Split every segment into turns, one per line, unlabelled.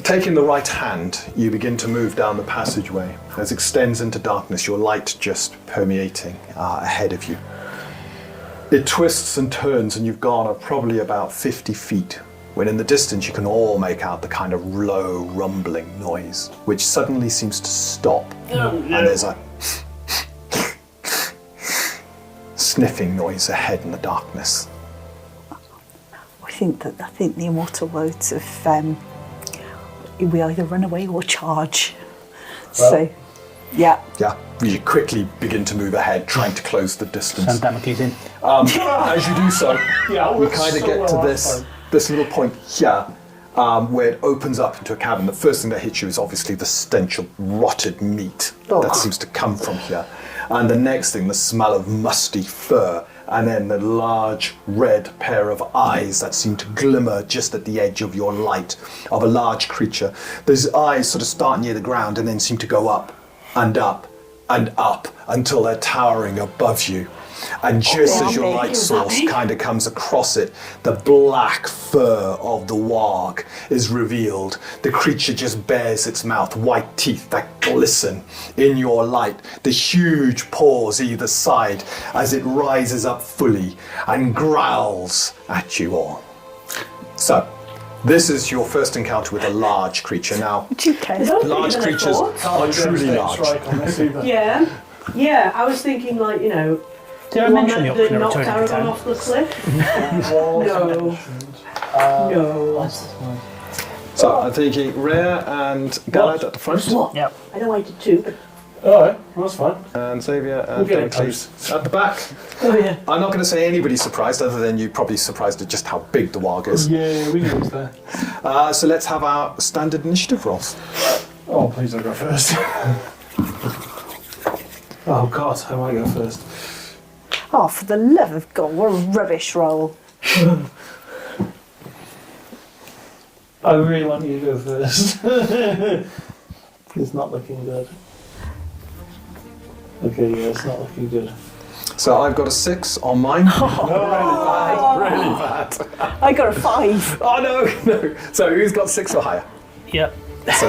Taking the right hand, you begin to move down the passageway. As it extends into darkness, your light just permeating ahead of you. It twists and turns, and you've gone probably about 50 feet, when in the distance you can all make out the kind of low, rumbling noise, which suddenly seems to stop. And there's a sniffing noise ahead in the darkness.
I think the immortal words of we either run away or charge.
Well,
so, yeah.
Yeah, you quickly begin to move ahead, trying to close the distance.
Send Damocles in.
As you do so, we kind of get to this little point here, where it opens up into a cavern. The first thing that hits you is obviously the stench of rotted meat that seems to come from here. And the next thing, the smell of musty fur, and then the large red pair of eyes that seem to glimmer just at the edge of your light of a large creature. Those eyes sort of start near the ground and then seem to go up and up and up until they're towering above you. And just as your light source kind of comes across it, the black fur of the warg is revealed. The creature just bares its mouth, white teeth that glisten in your light, the huge paws either side as it rises up fully and growls at you all. So, this is your first encounter with a large creature. Now, large creatures are truly large.
Yeah, I was thinking like, you know,
did I mention the option of returning to town?
Off the cliff? No.
So I'm thinking Rhea and Galad at the front.
Yep.
I know I did too, but...
Alright, that's fine.
And Xavier and
We'll get
Damocles at the back.
Oh yeah.
I'm not going to say anybody's surprised, other than you probably surprised at just how big the warg is.
Yeah, we knew it was there.
So let's have our standard initiative rolls.
Oh, please don't go first. Oh God, I might go first.
Oh, for the love of God, what a rubbish roll.
I really want you to go first. It's not looking good. Okay, yeah, it's not looking good.
So I've got a 6 on mine. Really bad.
I got a 5.
Oh no. So who's got 6 or higher?
Yep.
So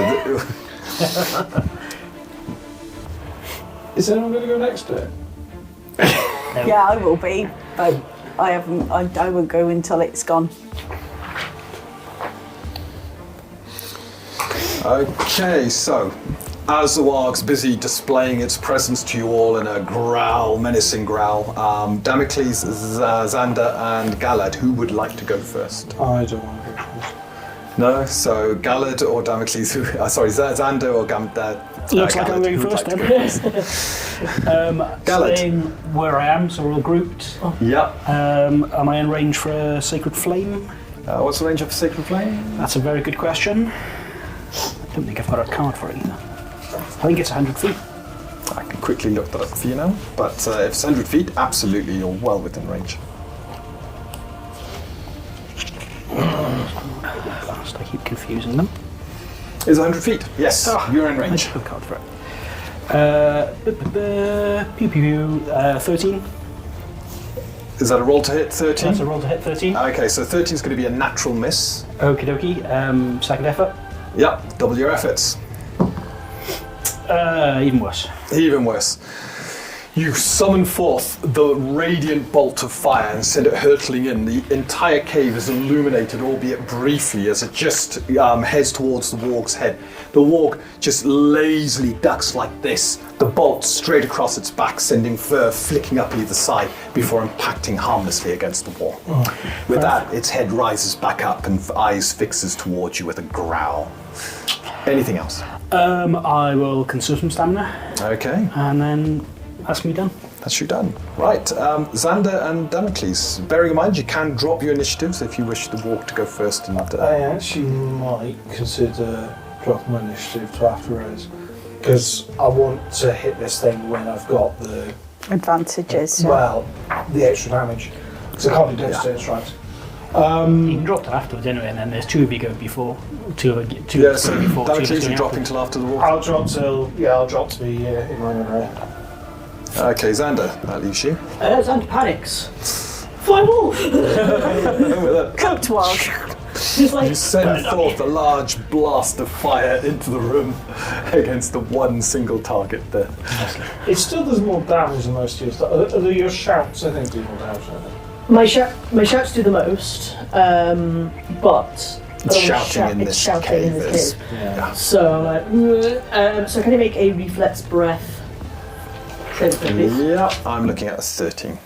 Is anyone going to go next to it?
Yeah, I will be, but I won't go until it's gone.
Okay, so as the warg's busy displaying its presence to you all in a growl, menacing growl, Damocles, Xander, and Galad, who would like to go first?
I don't want to go first.
No, so Galad or Damocles, Xander or
Looks like I'm going first then.
Galad.
Staying where I am, so we're all grouped.
Yep.
Am I in range for a Sacred Flame?
What's the range of Sacred Flame?
That's a very good question. I don't think I've got a card for it either. I think it's 100 feet.
I can quickly look that up for you now, but if it's 100 feet, absolutely, you're well within range.
I keep confusing them.
Is 100 feet? Yes, you're in range.
I have a card for it. Pew pew pew. 13.
Is that a roll to hit 13?
That's a roll to hit 13.
Okay, so 13 is going to be a natural miss.
Okie dokie. Second effort.
Yep, double your efforts.
Even worse.
Even worse. You summon forth the radiant bolt of fire and send it hurtling in. The entire cave is illuminated, albeit briefly, as it just heads towards the warg's head. The warg just lazily ducks like this, the bolt straight across its back, sending fur flicking up either side before impacting harmlessly against the wall. With that, its head rises back up and eyes fixes towards you with a growl. Anything else?
I will consume some stamina.
Okay.
And then that's me done.
That's you done. Right, Xander and Damocles. Bearing in mind, you can drop your initiatives if you wish the warg to go first. And
I actually might consider dropping my initiative to afterwards, because I want to hit this thing when I've got the
Advantages.
well, the extra damage. Because I can't do dexterity, right?
You can drop them afterwards anyway, and then there's two of you go before. Two
Yeah, so
before.
Damocles, you're dropping till after the warg.
I'll drop to be in my area.
Okay, Xander, that leaves you.
Xander panics. Fly wolf!
Cooked warg.
Just like
You send forth a large blast of fire into the room against the one single target there.
It still does more damage than most of your stuff. Are your shouts, I think, do more damage than anything?
my shouts do the most, but
It's shouting in this cave.
Yeah.
So I'm like, so can I make a reflex breath? Save it, please.
Yeah, I'm looking at a 13.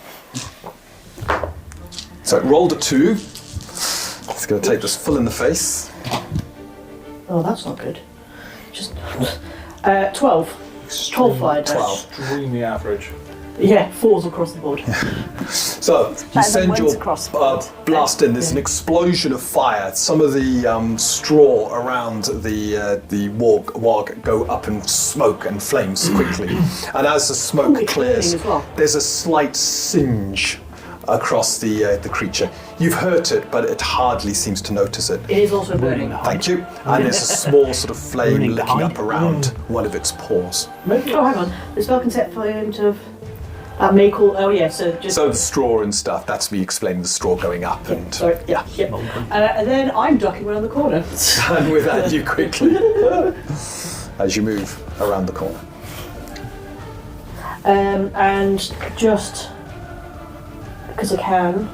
So it rolled a 2. It's going to take this full in the face.
Oh, that's not good. Just 12. 12 fire damage.
12.
Extremely average.
Yeah, 4s across the board.
So you
than
send
ones
your
across the board.
blast in. There's an explosion of fire. Some of the straw around the warg go up in smoke and flames quickly. And as the smoke
it's
clears,
burning as well.
there's a slight singe across the creature. You've hurt it, but it hardly seems to notice it.
It is also burning.
Thank you. And there's a small sort of flame
Burning
licking
behind.
up around one of its paws.
Maybe
Oh, hang on. The spell can set fire into. That may call. Oh, yeah, so just.
So the straw and stuff, that's me explaining the straw going up and
Sorry.
yeah.
Yep. And then I'm ducking around the corner.
And with that you quickly as you move around the corner.
And just because I can,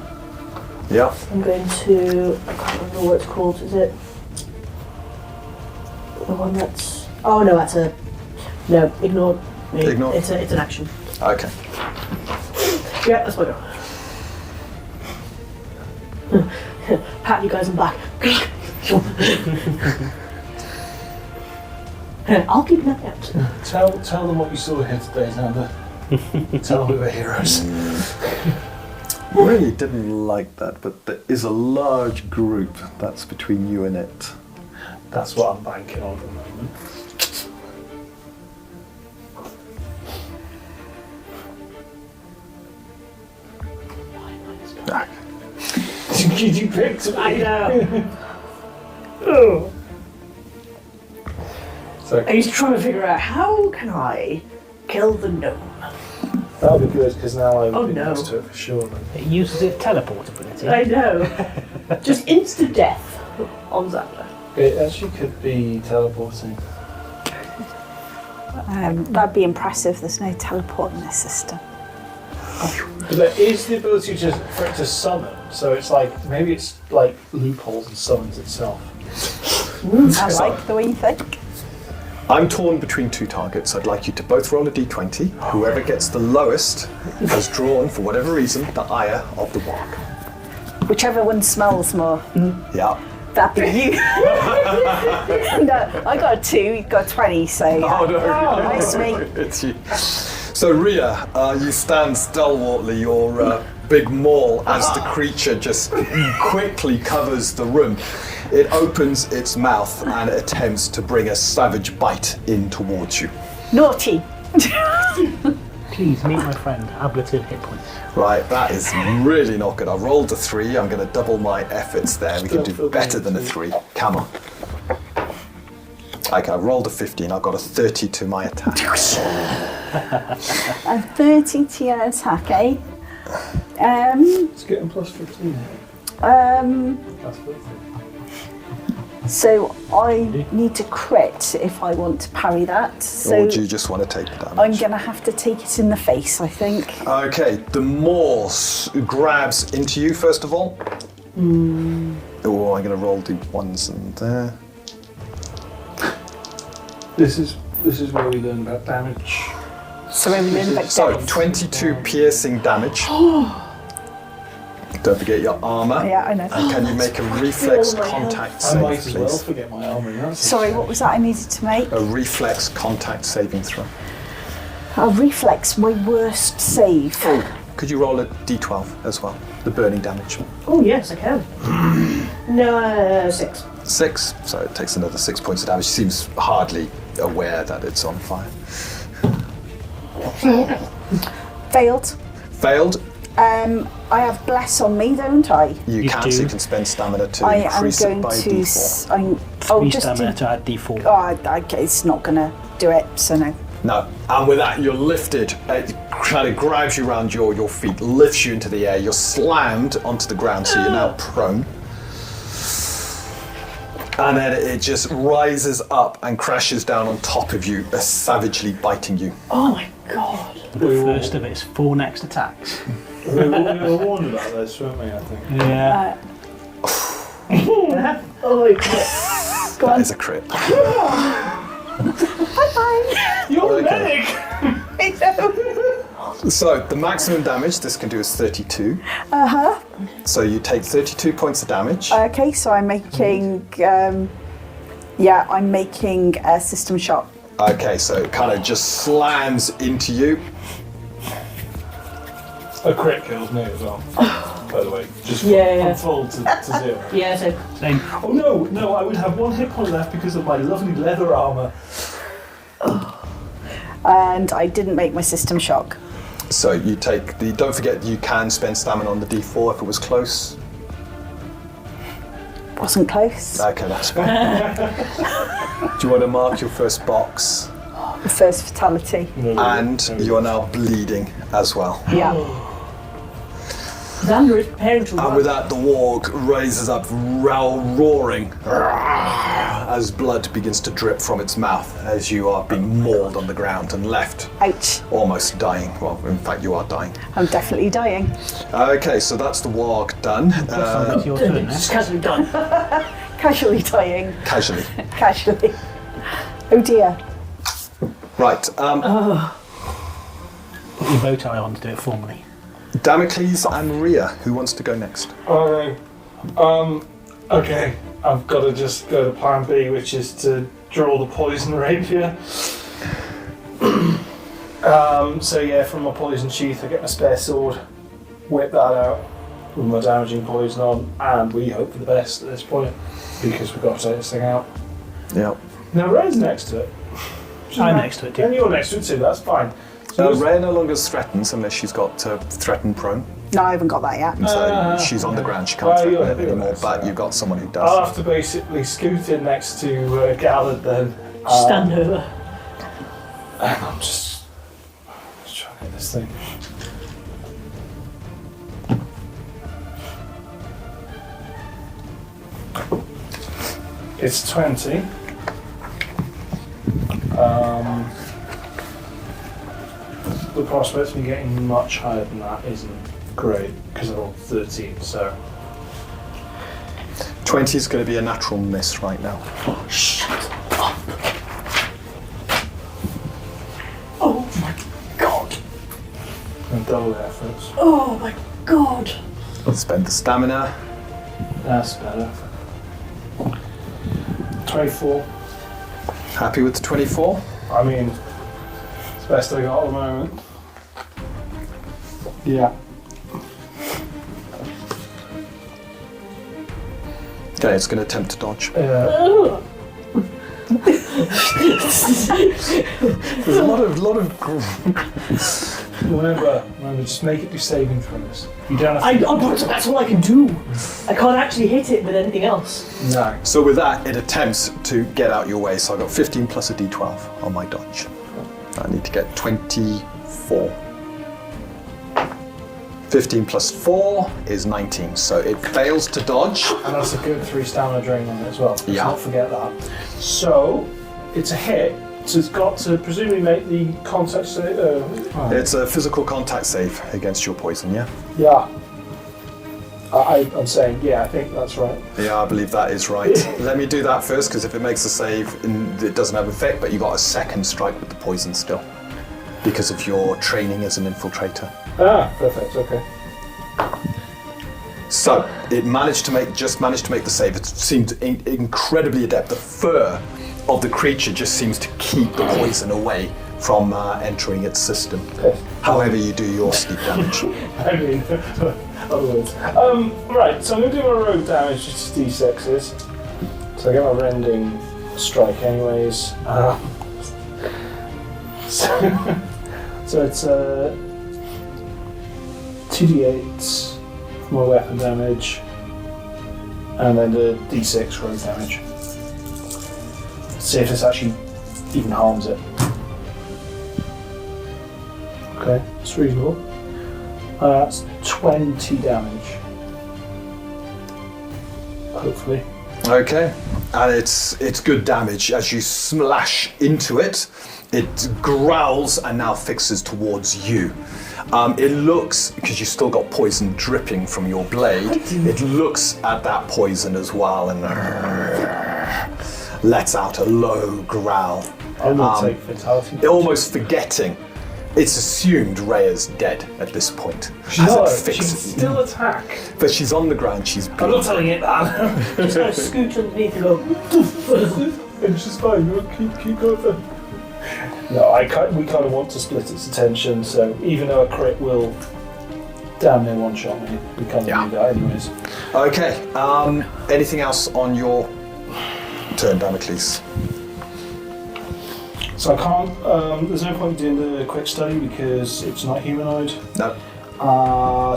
Yeah.
I'm going to. I can't remember what it's called. Is it the one that's? Oh no, that's a. No, ignore me.
Ignore.
It's an action.
Okay.
Yeah, that's my go. Pat you guys on the back. I'll keep an eye out.
tell them what you saw here today, Xander. Tell them we were heroes.
Really didn't like that, but there is a large group that's between you and it.
That's what I'm banking on at the moment. You picked me.
I know.
So
And he's trying to figure out how can I kill the gnome.
that'll be good because now I'm
Oh, no.
used to it for sure. Then.
It uses its teleport ability.
I know. Just instant death on Xander.
It actually could be teleporting.
That'd be impressive. There's no teleport in this system.
But there is the ability for it to summon, so it's like maybe it's like loopholes and summons itself.
I like the way you think.
I'm torn between two targets. I'd like you to both roll a d20. Whoever gets the lowest has drawn, for whatever reason, the ire of the warg.
Whichever one smells more.
Yeah.
That'd be you. No, I got a 2, you got a 20, so yeah.
Oh no.
Nice to meet.
It's you. So Rhea, you stand stalwartly, your big maul, as the creature just quickly covers the room. It opens its mouth and attempts to bring a savage bite in towards you.
Naughty.
Please meet my friend. Ablative hit points.
Right, that is really not good. I rolled a 3. I'm going to double my efforts there. We can do better than a 3. Come on. Okay, I rolled a 15. I've got a 30 to my attack.
A 30 to your attack, eh?
It's getting plus 15. That's perfect.
So I need to crit if I want to parry that. So
Or do you just want to take the damage?
I'm going to have to take it in the face, I think.
Okay, the maul grabs into you first of all. Oh, I'm going to roll the ones and there.
This is where we learn about damage.
So when we learn about
So,
death.
22 piercing damage. Don't forget your armour.
Yeah, I know.
And can you make a reflex
my health.
contact
I might
save,
as well
please?
forget my armor. That's
Sorry, what was that I needed to make?
A reflex contact saving throw.
A reflex, my worst save.
Could you roll a d12 as well? The burning damage.
Oh yes, I can. No, 6.
6, so it takes another 6 points of damage. Seems hardly aware that it's on fire.
Failed.
Failed.
I have bless on me, don't I?
You
You
can,
do.
so you can spend stamina to
I am
increase it
going
by
to.
d4.
Oh,
3
just
stamina
do.
to add d4.
Oh, okay, it's not gonna do it. So no.
No, and with that you're lifted. It kind of grabs you around your feet, lifts you into the air. You're slammed onto the ground, so you're now prone. And then it just rises up and crashes down on top of you, savagely biting you.
Oh my god.
The first of its 4 next attacks.
We were warned about this, weren't we, I think?
Yeah.
Oh my god. Go
That
on.
is a crit.
Bye
You're
Okay.
bye.
So the maximum damage this can do is 32. So you take 32 points of damage.
Okay, so I'm making, I'm making a system shock.
Okay, so it kind of just slams into you.
A crit kills me as well, by the way. Just
Yeah.
from full to 0.
Yeah, so
Same.
Oh no, I would have 1 hit point left because of my lovely leather armour.
And I didn't make my system shock.
So you take the. Don't forget you can spend stamina on the D4 if it was close.
Wasn't close.
Okay, that's fine. Do you want to mark your first box?
The first fatality.
And you are now bleeding as well.
Yeah.
Xander is preparing to
And
run.
with that, the warg raises up, roaring, as blood begins to drip from its mouth as you are being mauled on the ground and left
Ouch.
almost dying. Well, in fact, you are dying.
I'm definitely dying.
Okay, so that's the warg done.
It's your turn now.
Just casually done.
Casually dying.
Casually.
Casually. Oh dear.
Right,
Put your bow tie on to do it formally.
Damocles and Rhea, who wants to go next?
Okay. Okay. I've got to just go to plan B, which is to draw the poison rapier. So yeah, from my poison sheath I get my spare sword, whip that out with my damaging poison on, and we hope for the best at this point, because we've got to take this thing out.
Yeah.
Now Rhea's next to it.
I'm next to it too.
And you're next to it too, that's fine. So
Rhea no longer threatens unless she's got threaten prone.
No, I haven't got that yet.
And so she's on the ground, she can't
Well, you're
threaten it anymore,
next,
but
yeah.
you've got someone who
I'll
does.
have to basically scoot in next to Gallard then.
Stand over.
And I'm just trying to get this thing. It's 20. The prospect of me getting much higher than that isn't great because I rolled 13, so
20 is going to be a natural miss right now.
Oh my god.
I'm double the efforts.
Oh my god.
Spend the stamina.
That's better. 24.
Happy with the 24?
I mean, it's the best I got at the moment. Yeah.
Okay, it's going to attempt to dodge. There's a lot of
Remember, just make it do saving throws. You don't have to.
That's all I can do. I can't actually hit it with anything else.
No.
So with that, it attempts to get out your way. So I got 15 plus a d12 on my dodge. I need to get 24. 15 plus 4 is 19, so it fails to dodge.
And that's a good 3 stamina drain on it as well. Let's
Yeah.
not forget that. So, it's a hit, so it's got to presumably make the contact save.
It's a physical contact save against your poison, yeah?
Yeah. I'm saying, yeah, I think that's right.
Yeah, I believe that is right. Let me do that first, because if it makes a save, it doesn't have effect, but you got a second strike with the poison still, because of your training as an infiltrator.
Ah, perfect, okay.
So it managed to make the save. It seemed incredibly adept. The fur of the creature just seems to keep the poison away from entering its system. However, you do your sleep damage.
I mean, other words. Right, so I'm going to do my rogue damage, which is d6s. So I get my rending strike anyways. So it's 2d8 for my weapon damage, and then the d6 rogue damage. See if this actually even harms it. Okay, it's reasonable. That's 20 damage. Hopefully.
Okay, and it's good damage. As you slash into it, it growls and now fixes towards you. It looks, because you've still got poison dripping from your blade, it looks at that poison as well and lets out a low growl.
I will take fatality.
Almost forgetting. It's assumed Rhea's dead at this point.
No,
As it
she can
fixes.
still attack.
But she's on the ground, she's
I'm
bleeding.
not telling it that.
Just going to scoot underneath and go.
It's just fine. Keep going. No, we kind of want to split its attention. So even though a crit will damn near one-shot me, we kind of do that anyways.
Okay. Anything else on your turn, Damocles?
So I can't. There's no point doing the quick study because it's not humanoid.
No.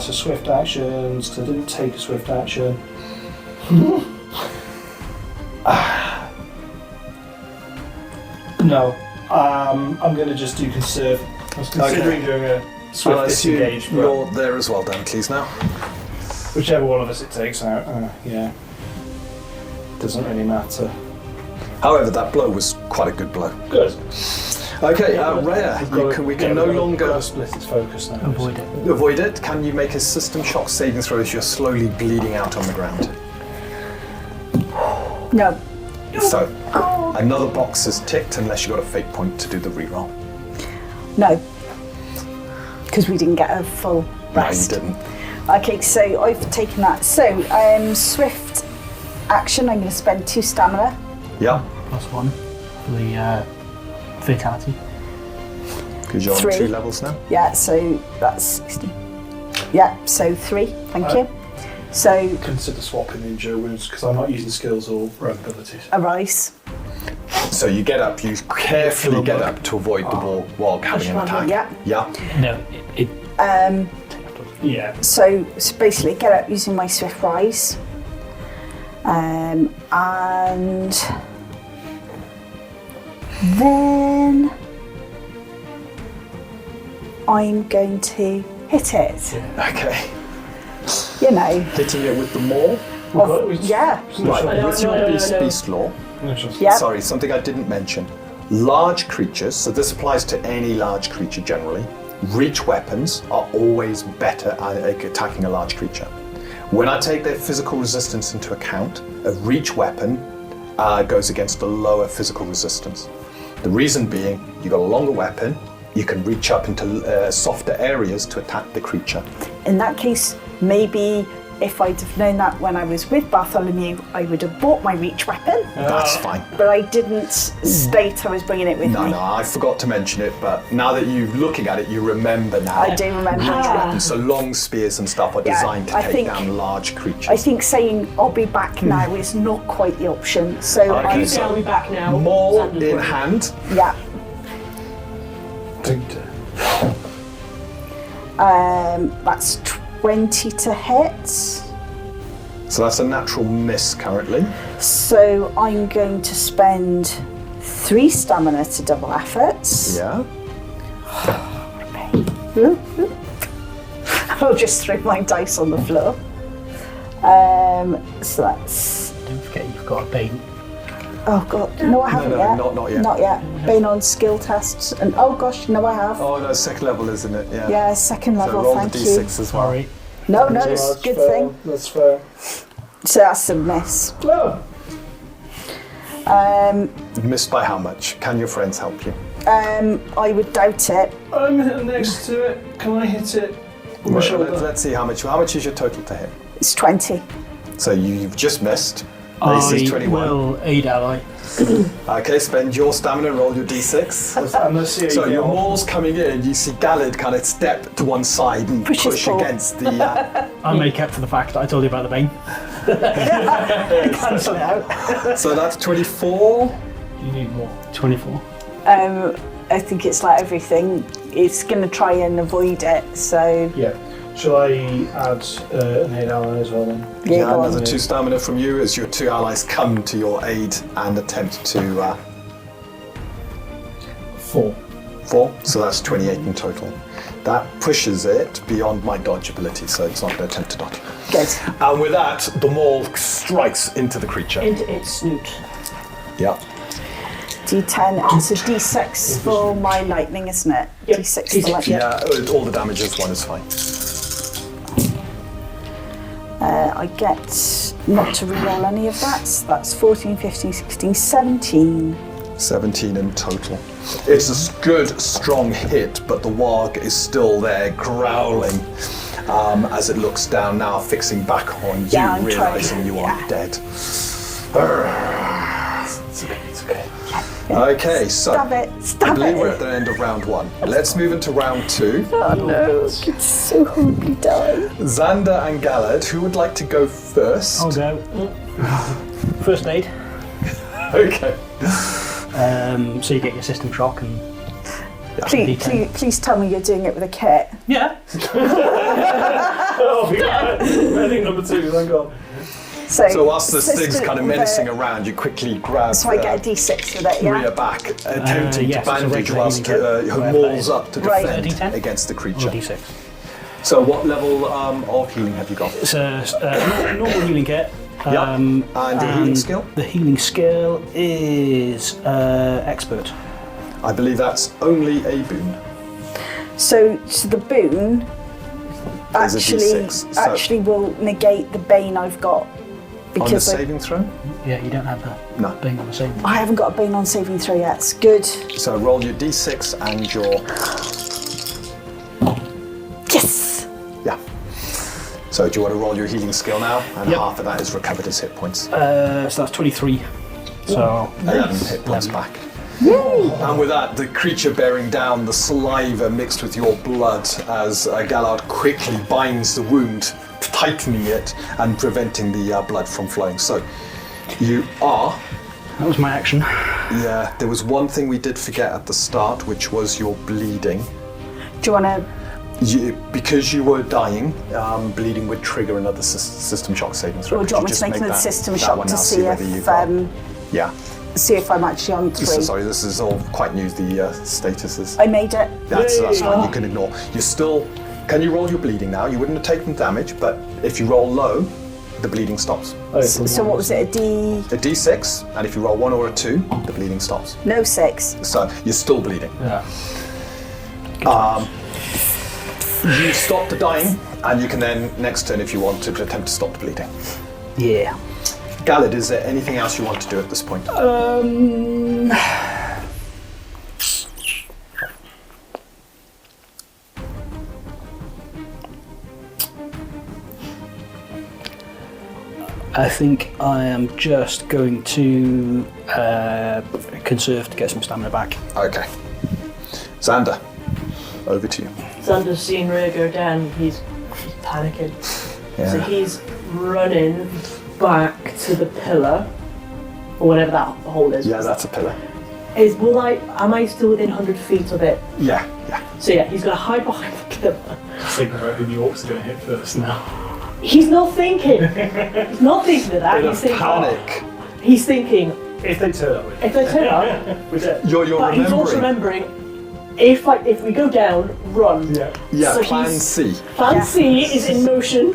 So swift actions. Because I didn't take a swift action. No. I'm going to just do conserve. I was considering doing a swift disengage, but
You're there as well, Damocles, now.
whichever one of us it takes out, yeah, doesn't really matter.
However, that blow was quite a good blow.
Good.
Okay, Rhea, we can no longer
split its focus now.
Avoid it.
avoid it. Can you make a system shock saving throw as you're slowly bleeding out on the ground?
No.
So, another box is ticked unless you got a fate point to do the reroll.
No. Because we didn't get a full rest.
No, you didn't.
Okay, so I've taken that. So, swift action, I'm going to spend 2 stamina.
Yeah,
+1 for the fatality.
because you're on
3.
2 levels now.
Yeah, so that's 16. Yeah, so 3, thank you. So,
Consider swapping injure wounds because I'm not using skills or rogue abilities.
arise.
So you get up, you carefully get up to avoid the warg having an attack.
Yeah.
No, it
Yeah.
So basically get up using my swift rise. And then I'm going to hit it.
Okay.
You know.
Hitting it with the maul.
Yeah.
Right, with your beast law.
Yeah.
Sorry, something I didn't mention. Large creatures, so this applies to any large creature generally, reach weapons are always better at attacking a large creature. When I take their physical resistance into account, a reach weapon goes against a lower physical resistance. The reason being, you've got a longer weapon, you can reach up into softer areas to attack the creature.
In that case, maybe if I'd have known that when I was with Bartholomew, I would have bought my reach weapon,
That's fine.
but I didn't state I was bringing it with me.
No, I forgot to mention it, but now that you're looking at it, you remember now.
I do remember
Reach
that.
weapons, so long spears and stuff are
Yeah,
designed to
I
take
think-
down large creatures.
I think saying I'll be back now is not quite the option. So
Okay,
I'm,
You say I'll be back now.
Maul
Sanders
in
way.
hand.
yeah. That's 20 to hit.
So that's a natural miss currently.
So I'm going to spend 3 stamina to double efforts.
Yeah.
I'll just throw my dice on the floor. So that's.
don't forget you've got a bane.
Oh god, no, I haven't yet.
not yet.
Not yet. Been on skill tests, and oh gosh, no, I have.
Oh no, second level, isn't it? Yeah.
Yeah, second
So
level.
roll
Thank
the
you.
d6 as well.
Sorry.
No, it's a good thing.
That's fair.
So that's a miss.
Oh.
Missed by how much? Can your friends help you?
I would doubt it.
I'm next to it. Can I hit it with my shoulder?
Let's see how much. How much is your total to hit?
It's 20.
So you've just missed.
I
AC 21.
will aid ally.
Okay, spend your stamina, roll your d6.
And let's see how
So
you
your
get on.
maul's coming in, you see Gallad kind of step to one side and
Push his
push
paw.
against the...
I make up for the fact that I told you about the bane.
Cancel it out.
so that's 24.
You need more.
24.
I think it's like everything. It's going to try and avoid it. So
Yeah. Shall I add an aid ally as well then?
yeah, go on.
Another 2 stamina from you as your 2 allies come to your aid and attempt to...
4.
4, so that's 28 in total. That pushes it beyond my dodge ability, so it's not going to attempt to dodge.
Good.
And with that, the maul strikes into the creature.
Into its snoot.
Yeah.
D10, it's a D6 for my lightning, isn't it?
Yep.
D6 for lightning.
Yeah, all the damages, 1 is fine.
I get not to reroll any of that, so that's 14, 15, 16, 17.
17 in total. It's a good, strong hit, but the warg is still there, growling as it looks down now, fixing back on you,
Yeah, I'm
realizing
trying-
you
yeah.
are dead.
It's okay, it's okay.
Okay, so
Stab it,
I
stab
believe
it.
we're at the end of round 1. Let's move into round 2.
Oh no, it's so horribly die.
Xander and Galad, who would like to go first?
I'll go. First aid.
Okay.
So you get your system shock and.
Please tell me you're doing it with a kit.
Yeah.
Oh, medic number 2, thank God.
So whilst this thing's
assistant
kind of
with
menacing
a-
around, you quickly grab
So I get a D6 with it, yeah?
Rhea back, attempting
yes,
to
it's a
bandage
regular
whilst
healing kit,
her
whatever that
mauls
is.
up to
Right.
defend
D10?
against the
Or
creature.
D6.
So what level of healing have you got?
It's a normal healing kit.
Yeah. And your healing skill?
The healing skill is expert.
I believe that's only a boon.
So the boon
There's a D6, so-
actually will negate the bane I've got.
On the
Because
saving throw?
Yeah, you don't have the
No.
thing on the same.
I haven't got a bane on saving throw yet. It's good.
So roll your D6 and your...
Yes!
Yeah. So do you want to roll your healing skill now? And
Yep.
half of that is recovered as hit points.
So that's 23. So
11 hit points back. And with that, the creature bearing down, the saliva mixed with your blood as Gallard quickly binds the wound, tightening it and preventing the blood from flowing. So you are...
that was my action.
Yeah, there was one thing we did forget at the start, which was your bleeding.
Do you want to...
Because you were dying, bleeding would trigger another system shock saving throw.
Or do you
Could
want me to make another system
that
shock
one
to
now,
see
whether you've
if,
got- Yeah.
see if I'm actually on 3?
Sorry, this is all quite new, the statuses.
I made it.
That's fine, you can ignore. You're still... Can you roll your bleeding now? You wouldn't have taken damage, but if you roll low, the bleeding stops.
So what was it, a D...
A D6, and if you roll 1 or a 2, the bleeding stops.
No 6.
So you're still bleeding.
Yeah.
You stop the dying, and you can then, next turn, if you want, to attempt to stop the bleeding.
Yeah.
Galad, is there anything else you want to do at this point?
I think I am just going to conserve to get some stamina back.
Okay. Xander, over to you.
Xander's seeing Rhea go down, he's panicking.
Yeah.
So he's running back to the pillar, or whatever that hole is.
Yeah, that's a pillar.
Am I still within 100 feet of it?
Yeah, yeah.
So yeah, he's gonna hide behind the pillar.
Thinking about who the orcs are going to hit first now.
He's not thinking. He's not thinking of that.
In a
He's thinking.
panic.
He's thinking
If they turn up with
if they turn up.
We're dead.
You're
But he's also
remembering.
remembering if we go down, run.
Yeah.
Yeah,
So
plan
he's-
C.
Plan C is in motion,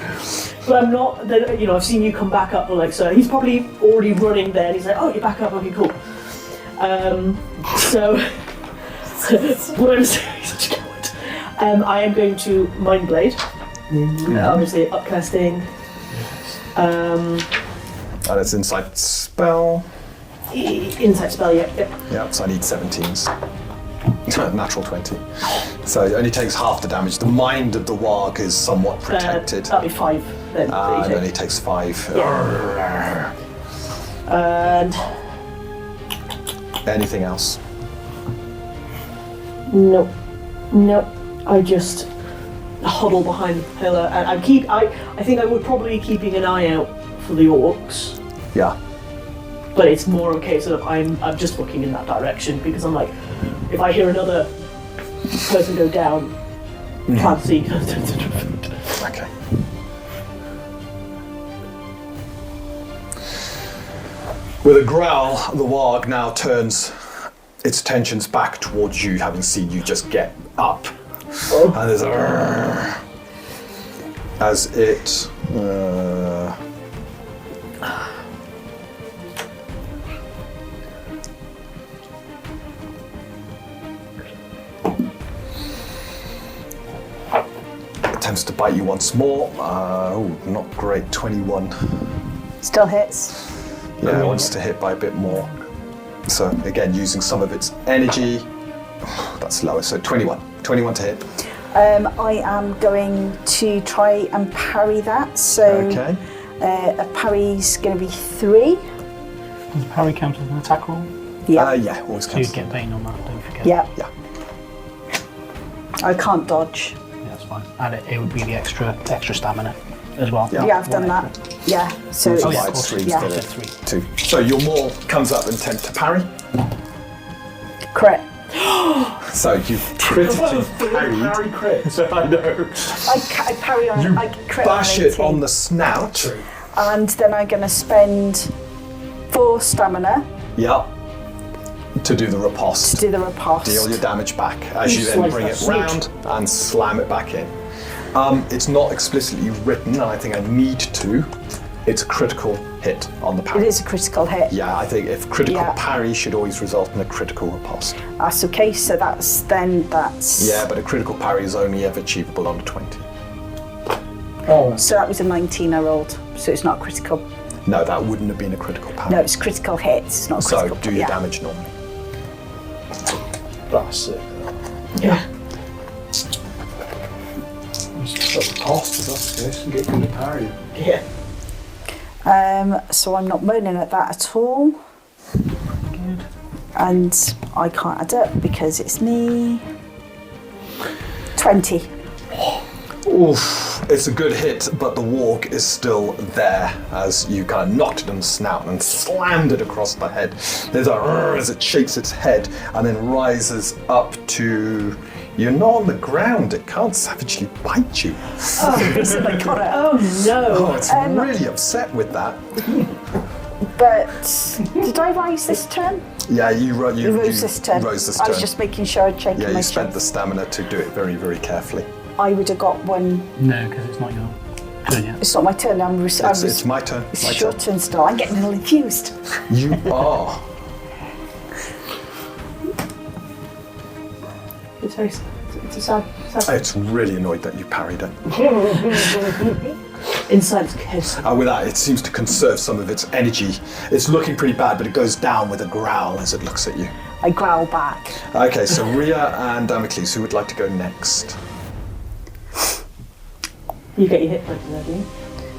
but I'm not. Then I've seen you come back up. So he's probably already running there. And he's like, "Oh, you're back up. Okay, cool." So what I'm saying is such a coward. I am going to Mind Blade. Obviously, upcasting.
And it's inside spell.
Insight spell. Yep.
Yeah, so I need 17s. Natural 20. So it only takes half the damage. The mind of the warg is somewhat protected.
That'll be 5 then.
And only takes 5.
And
Anything else?
no. I just huddle behind the pillar, and I think I would probably be keeping an eye out for the orcs,
Yeah.
but it's more a case of I'm just looking in that direction because I'm like, if I hear another person go down, plan C.
Okay. With a growl, the warg now turns its attention's back towards you, having seen you just get up. And there's a as it attempts to bite you once more. Not great. 21.
Still hits.
Yeah, it wants to hit by a bit more. So again, using some of its energy. That's lower. So 21. 21 to hit.
I am going to try and parry that. So
Okay.
a parry's going to be 3.
Does parry count as an attack roll?
Yeah.
Yeah, always
So you
counts.
get pain on that, don't forget.
Yeah.
Yeah.
I can't dodge.
Yeah, that's fine. And it would be the extra stamina as well.
Yeah.
Yeah, I've done that. Yeah. So
Oh,
it's,
yeah,
of
it's
course.
3
Yeah.
instead of
Three.
2. So your maul comes up and attempts to parry.
crit.
So you've critically parried.
Harry crit, so I know.
I parry on.
You
I crit
bash
on
it
18.
on the snout.
And then I'm going to spend 4 stamina
Yep. To do the
to
riposte.
do the riposte.
Deal your damage back as you then
slice
bring
that
it
snoot.
round and slam it back in. It's not explicitly written, and I think I need to. It's a critical hit on the
It
parry.
is a critical hit.
Yeah, I think if critical
Yeah.
parry should always result in a critical riposte.
That's okay. So that's.
Yeah, but a critical parry is only ever achievable on a 20.
Oh,
So that was a 19 I rolled. So it's not critical.
No, that wouldn't have been a critical parry.
No, it's critical hits. It's not
So
critical.
do your
yeah.
damage normally.
that's it.
Yeah.
That's the cost of that case and get good at parry.
Yeah.
So I'm not moaning at that at all. And I can't add up because it's me. 20.
Oof, it's a good hit, but the warg is still there as you kind of knocked it on the snout and slammed it across the head. There's a "Rrr" as it shakes its head and then rises up to. You're not on the ground, it can't savagely bite you.
I got it.
Oh no.
Oh, it's really upset with that.
But did I rise this turn?
Yeah, you rose
this turn.
rose this
I
turn.
was just making sure I'd shaken
Yeah,
my
you spent the
strength.
stamina to do it very, very carefully.
I would have got one.
No, because it's not your turn yet.
It's not my turn.
It's my turn.
It's
my
your
turn.
turn still. I'm getting a little infused.
You are.
It's very. It's a sad.
It's really annoyed that you parried it.
Inside its kiss.
With that, it seems to conserve some of its energy. It's looking pretty bad, but it goes down with a growl as it looks at you.
I growl back.
Okay, so Rhea and Damocles, who would like to go next?
You get your hit points there, do you?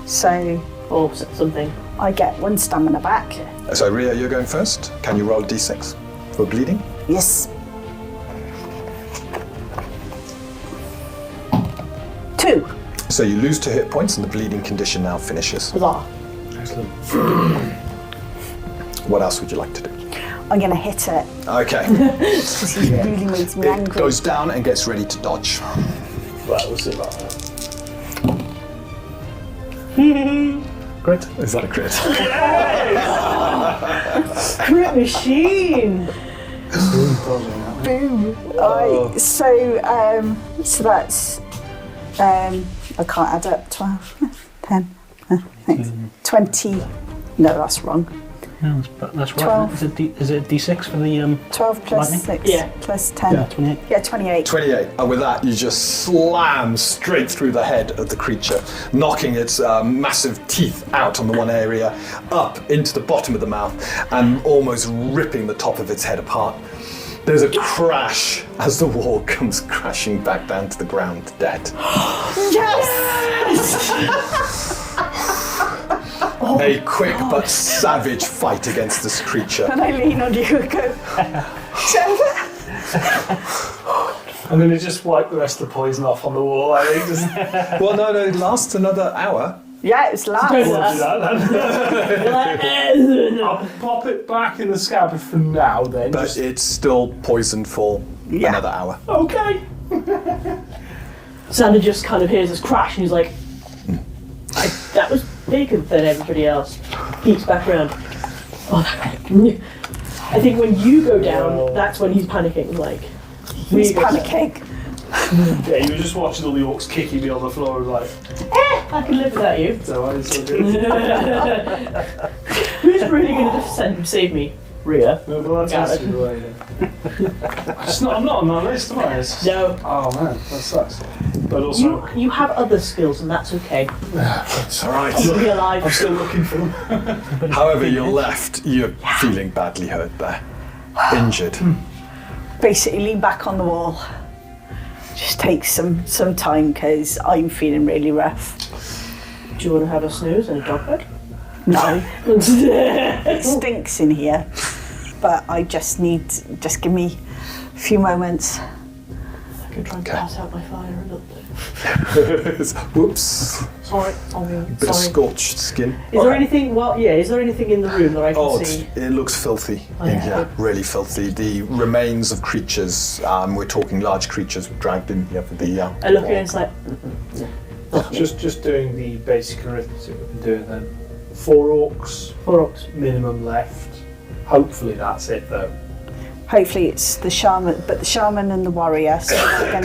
So
Or something.
I get 1 stamina back.
So Rhea, you're going first. Can you roll a d6 for bleeding?
Yes. 2.
So you lose 2 hit points and the bleeding condition now finishes.
Huzzah.
Excellent.
What else would you like to do?
I'm going to hit it.
Okay.
Because he really makes me
It
angry.
goes down and gets ready to dodge.
Right, we'll see about that.
Crit? Is that a crit?
Crit machine!
Boom. So that's I can't add up. 12, 10, 20. No, that's wrong.
No, that's right.
12.
Is it D6 for the
12 plus
Lightning?
6
Yeah.
plus 10.
Yeah, 28.
Yeah, 28.
28. And with that, you just slam straight through the head of the creature, knocking its massive teeth out on the one area, up into the bottom of the mouth, and almost ripping the top of its head apart. There's a crash as the wall comes crashing back down to the ground, dead.
Yes!
A quick but savage fight against this creature.
And I lean on you and go,
I'm going to just wipe the rest of the poison off on the wall, I think. Just
Well, no, it lasts another hour.
yeah, it's loud.
do that then. I'll pop it back in the scabbard for now then.
But it's still poisoned for
Yeah.
another hour.
Okay.
Xander just kind of hears this crash and he's like, that was bigger than everybody else. Peeks back around. Oh, that I think when you go down, that's when he's panicking. Like
He's
Rhea goes down.
panicking.
Yeah, you were just watching all the orcs kicking me on the floor, like,
I can live without you.
so I so good.
Who's really going to save me? Rhea.
No, but that's
Gareth.
I'm not on my list, am I?
No.
Oh man, that sucks. But also,
You have other skills, and that's okay.
It's all right.
You'll be alive.
I'm still looking for them.
However, you're left. You're feeling badly hurt there, injured.
Basically, lean back on the wall. Just take some time because I'm feeling really rough.
Do you want to have a snooze and a dog bed?
No, it stinks in here. But I just give me a few moments.
I can try and pass out my fire a little bit.
Whoops.
Sorry.
Bit of scorched skin.
Is there anything? Well, yeah. Is there anything in the room that I can see?
It looks filthy in
yeah.
here, really filthy. The remains of creatures, we're talking large creatures, were dragged in here for the.
I look at it and it's like.
Just doing the basic arithmetic we've been doing then. 4 orcs.
4 orcs.
Minimum left. Hopefully that's it though.
Hopefully it's the shaman, but the shaman and the warrior, so they're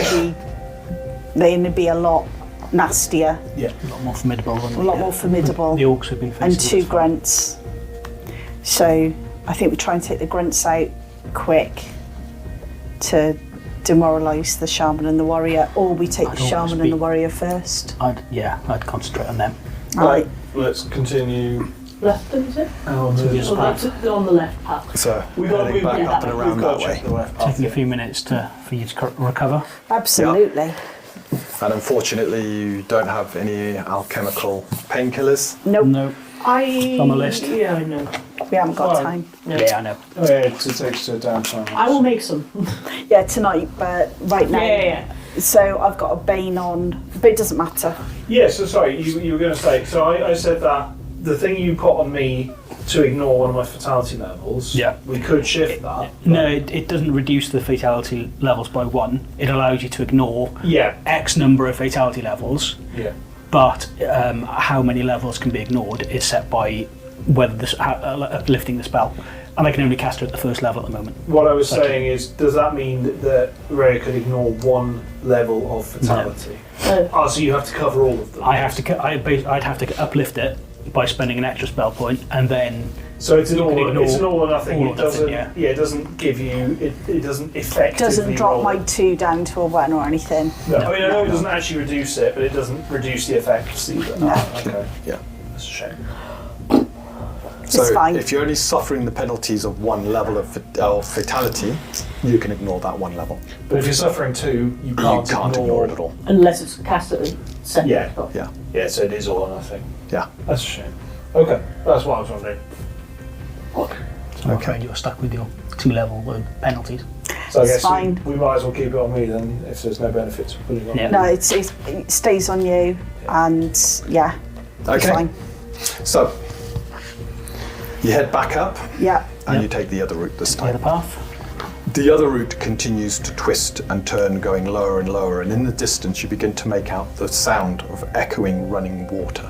going to be a lot nastier,
Yeah.
A lot more formidable than
a lot more formidable,
the orcs have been facing.
and 2 grunts. So I think we try and take the grunts out quick to demoralise the shaman and the warrior, or we take
I'd
the
always
shaman
be-
and the warrior first.
I'd concentrate on them.
Right.
Let's continue.
Left, is it?
On
To the
Oh, that's on the left path.
So
We've got-
heading
we've-
back
yeah,
up and around that way.
Taking a few minutes for you to recover.
Absolutely.
And unfortunately, you don't have any alchemical painkillers.
Nope.
No.
On
the list.
Yeah, I know.
We haven't got
Fine.
time.
No.
Yeah, I know.
Oh yeah, to take to a downtime.
I will make some.
Yeah, tonight, but right now.
Yeah.
So I've got a bane on, but it doesn't matter.
Yeah, so sorry, you were going to say, so I said that the thing you put on me to ignore one of my fatality levels,
Yeah.
we could shift that.
No, it doesn't reduce the fatality levels by 1. It allows you to ignore
Yeah,
X number of fatality levels,
yeah.
but how many levels can be ignored is set by whether lifting the spell. And I can only cast her at the first level at the moment.
What I was saying is, does that mean that Rhea could ignore 1 level of fatality?
No.
Oh, so you have to cover all of them?
I'd have to uplift it by spending an extra spell point, and then
So it's an
You
all,
can ignore
it's an all or nothing.
all or
It doesn't.
nothing, yeah.
It doesn't give you. It doesn't effectively.
It doesn't drop
roll
my
it.
2 down to a 1 or anything.
No, I mean, I know it doesn't actually reduce it, but it doesn't reduce the effects either.
No.
Oh, okay,
Yeah.
that's a shame.
So
It's fine.
if you're only suffering the penalties of 1 level of fatality, you can ignore that 1 level.
But if you're suffering 2, you can't,
You can't ignore it at all.
Unless it's cast at a second.
Yeah.
spell.
Yeah.
Yeah, so it is all or nothing.
Yeah.
That's a shame. Okay, that's what I was wondering.
so I'm
Okay.
afraid you're stuck with your 2-level penalties.
So I
It's
guess
fine.
we might as well keep it on me then, if there's no benefit to putting it on.
Yeah.
No, it stays on you, and yeah, it's
Okay.
fine.
So you head back up
Yeah.
and
Yep.
you take the other route this
The other
time.
path.
The other route continues to twist and turn, going lower and lower, and in the distance you begin to make out the sound of echoing running water.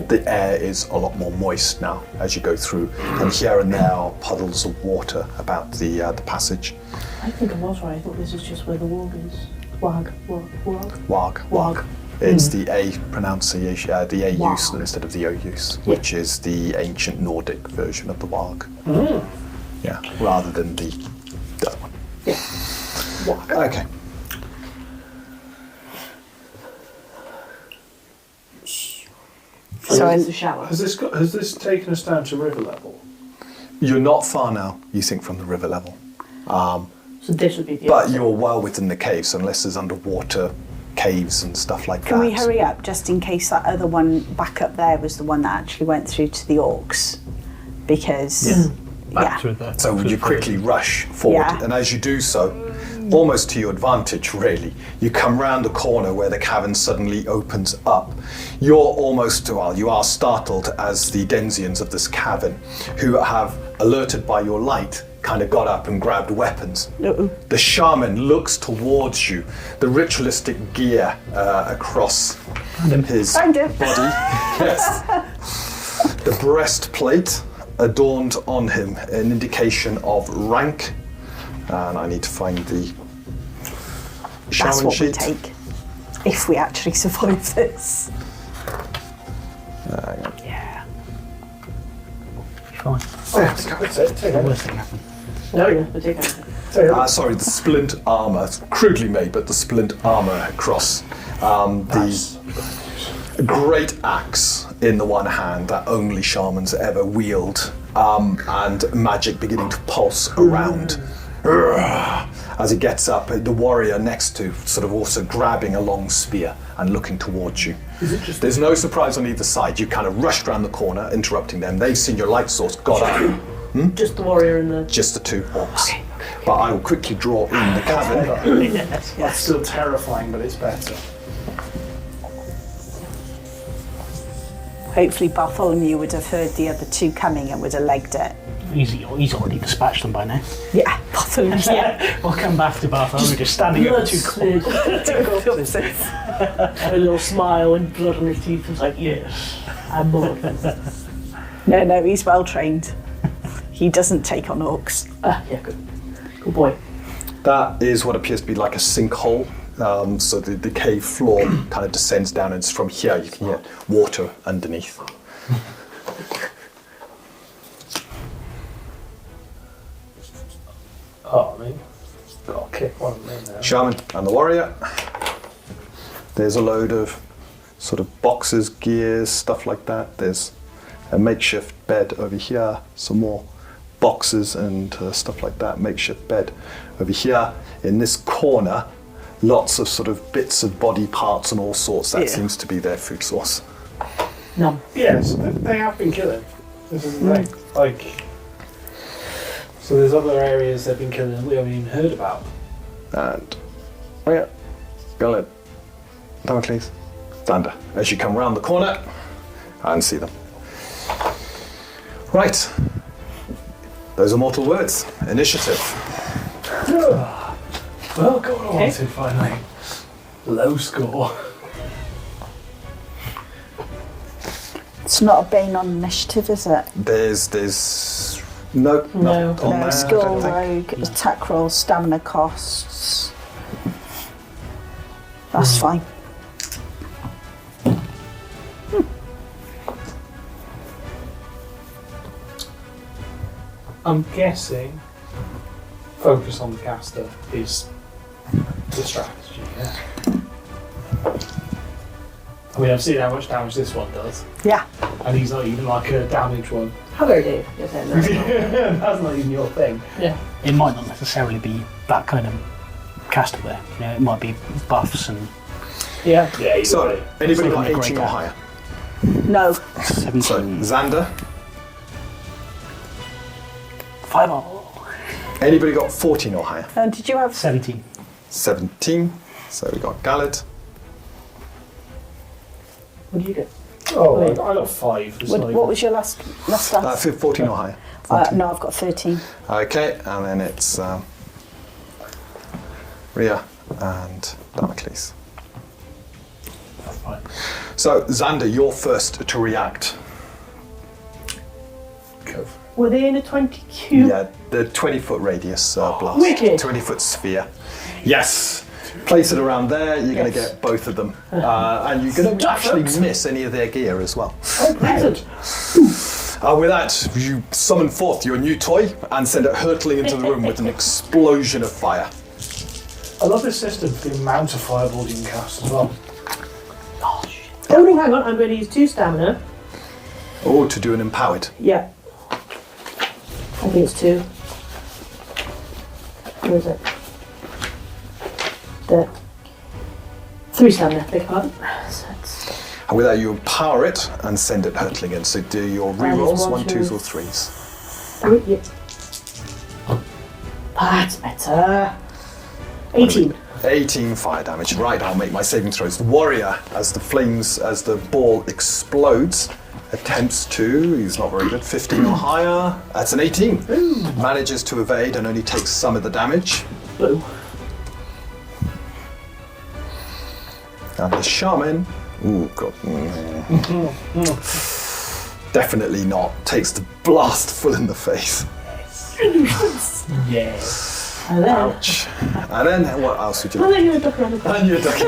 The air is a lot more moist now as you go through, and here and there are puddles of water about the passage.
I think I was right. I think this is just where the Warg is. Warg.
Warg.
Warg.
It's the A pronunciation, the A
Warg.
use instead of the O use, which is the ancient Nordic version of the Warg. Yeah, rather than the other one.
Warg.
Okay.
So it's the shower.
Has this taken us down to river level?
You're not far now, you think, from the river level.
So this would be the
But
opposite.
you're well within the caves, unless there's underwater caves and stuff like
Can
that.
we hurry up just in case that other one back up there was the one that actually went through to the orcs? Because
Back through the.
So
through
you
the-
quickly rush forward,
Yeah.
and as you do so, almost to your advantage really, you come round the corner where the cavern suddenly opens up. You're almost, well, you are startled as the Denzians of this cavern, who have, alerted by your light, kind of got up and grabbed weapons.
Uh-oh.
The shaman looks towards you, the ritualistic gear across his
Found him.
body. Yes. The breastplate adorned on him, an indication of rank. And I need to find the shaman
That's what
sheet.
we take. If we actually survive this.
Yeah. Fine.
Take
The worst thing happened.
No, yeah, we take everything.
Sorry, the splint armour. It's crudely made, but the splint armour across the great axe in the one hand that only shamans ever wield, and magic beginning to pulse around. As he gets up, the warrior next to sort of also grabbing a long spear and looking towards you. There's no surprise on either side. You kind of rushed around the corner, interrupting them. They've seen your light source, got up.
Just the warrior and the...
Just the two orcs. But I will quickly draw in the cavern.
That's still terrifying, but it's better.
Hopefully Bartholomew would have heard the other two coming and would have legged it.
He's already dispatched them by now.
Yeah, Bartholomew. Yeah.
We'll come back to Bartholomew just standing over two corners.
A little smile and blood on his teeth. Was like, yes, I'm more.
No, he's well trained. He doesn't take on orcs.
Yeah, good. Good boy.
That is what appears to be like a sinkhole. So the cave floor kind of descends down, and from here you can hear water underneath.
Oh, I mean, got to kick one of them now.
Shaman and the warrior. There's a load of sort of boxes, gears, stuff like that. There's a makeshift bed over here, some more boxes and stuff like that, makeshift bed over here. In this corner, lots of sort of bits of body parts and all sorts. That seems to be their food source.
No.
Yes, they have been killing. This is the thing. Like, so there's other areas they've been killing that we haven't even heard about.
And Rhea, Galed, Damocles, Xander, as you come round the corner and see them. Right. Those are mortal words. Initiative.
Well, got what I wanted finally. Low score.
It's not a bane on initiative, is it?
There's no not on there.
Skill,
I don't think.
rogue, attack roll, stamina costs. That's fine.
I'm guessing focus on the caster is the strategy, yeah? I mean, I've seen how much damage this one does,
Yeah.
and he's not even like a damage one.
Hello, Dave. Yes, I know.
That's not even your thing.
Yeah.
It might not necessarily be that kind of caster there. You know, it might be buffs and
Yeah.
Yeah,
So, anybody
It's
got
not gonna
18
be
or
great,
higher?
No.
17.
So, Xander,
5 all.
anybody got 14 or higher?
And did you have
17.
17. So we got Galed.
What do you get?
Oh, I got 5. It's not
what
even-
was your last stat?
14 or higher.
No, I've got 13.
Okay, and then it's Rhea and Damocles.
Fine.
So, Xander, you're first to react.
Go for it.
Were they in a 20 cube?
Yeah, the 20-foot radius blast.
Wicked.
20-foot sphere. Yes. Place it around there, you're going to get both of them. And you're going to actually miss any of their gear as well.
Oh, brilliant.
With that, you summon forth your new toy and send it hurtling into the room with an explosion of fire.
I love this system for the amount of fireballs you can cast as well.
Oh, no, hang on. I'm going to use 2 stamina.
Oh, to do an empowered.
Yeah. I think it's 2. Where is it? There. 3 stamina, beg your pardon. So it's
And with that, you empower it and send it hurtling in. So do your rerolls, 1, 2s, or 3s.
3, yeah. That's better. 18.
18 fire damage. Right, I'll make my saving throws. The warrior, as the ball explodes, attempts to, he's not very good, 15 or higher. That's an 18. Manages to evade and only takes some of the damage.
Blue.
And the shaman, ooh, God. Definitely not. Takes the blast full in the face.
Yes.
And then,
Ouch. And then what else would you
and
like?
then you're duck around the corner.
And you're ducking.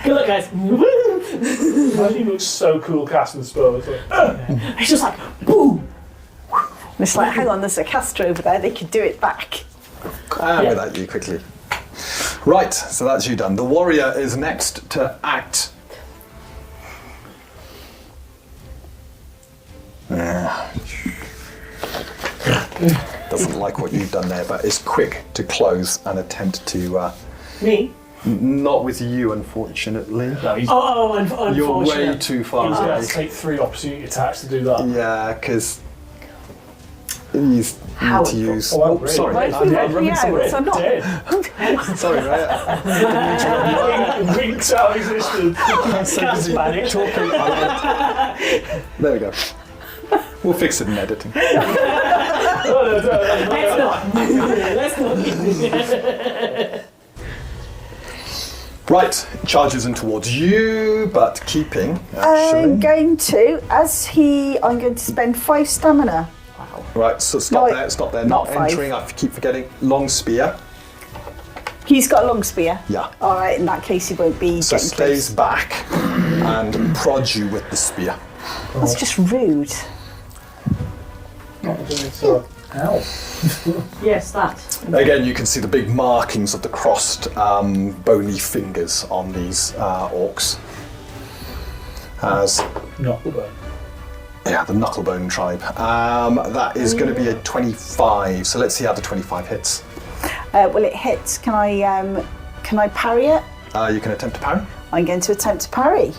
Good luck, guys.
He looks so cool casting the spell. It's like,
It's just like, boom.
And it's like, hang on, there's a caster over there, they could do it back.
And without you quickly. Right, so that's you done. The warrior is next to act. Doesn't like what you've done there, but is quick to close and attempt to.
Me?
Not with you, unfortunately.
no, he's
Unfortunate.
You're way too far
going
away.
to take 3 opportunity attacks to do that.
Yeah, because you need
How
to use.
Oh,
Oh,
really?
sorry.
Why have we read me out? So I'm not.
Dead.
Sorry, right?
Winks out of existence.
Cast panic.
There we go. We'll fix it in editing.
Let's not.
Right, charges in towards you, but keeping, actually.
I'm going to spend 5 stamina.
Right, so stop
No,
there, stop there.
not
Not
5.
entering, I keep forgetting. Long spear.
He's got a long spear.
Yeah.
All right, in that case, he won't be
So
getting
stays
close.
back and prods you with the spear.
That's just rude.
Ow.
Yes, that.
Again, you can see the big markings of the crossed bony fingers on these orcs. As
Knucklebone.
yeah, the Knucklebone tribe. That is going to be a 25. So let's see how the 25 hits.
Well, it hits. Can I parry it?
You can attempt to parry.
I'm going to attempt to parry.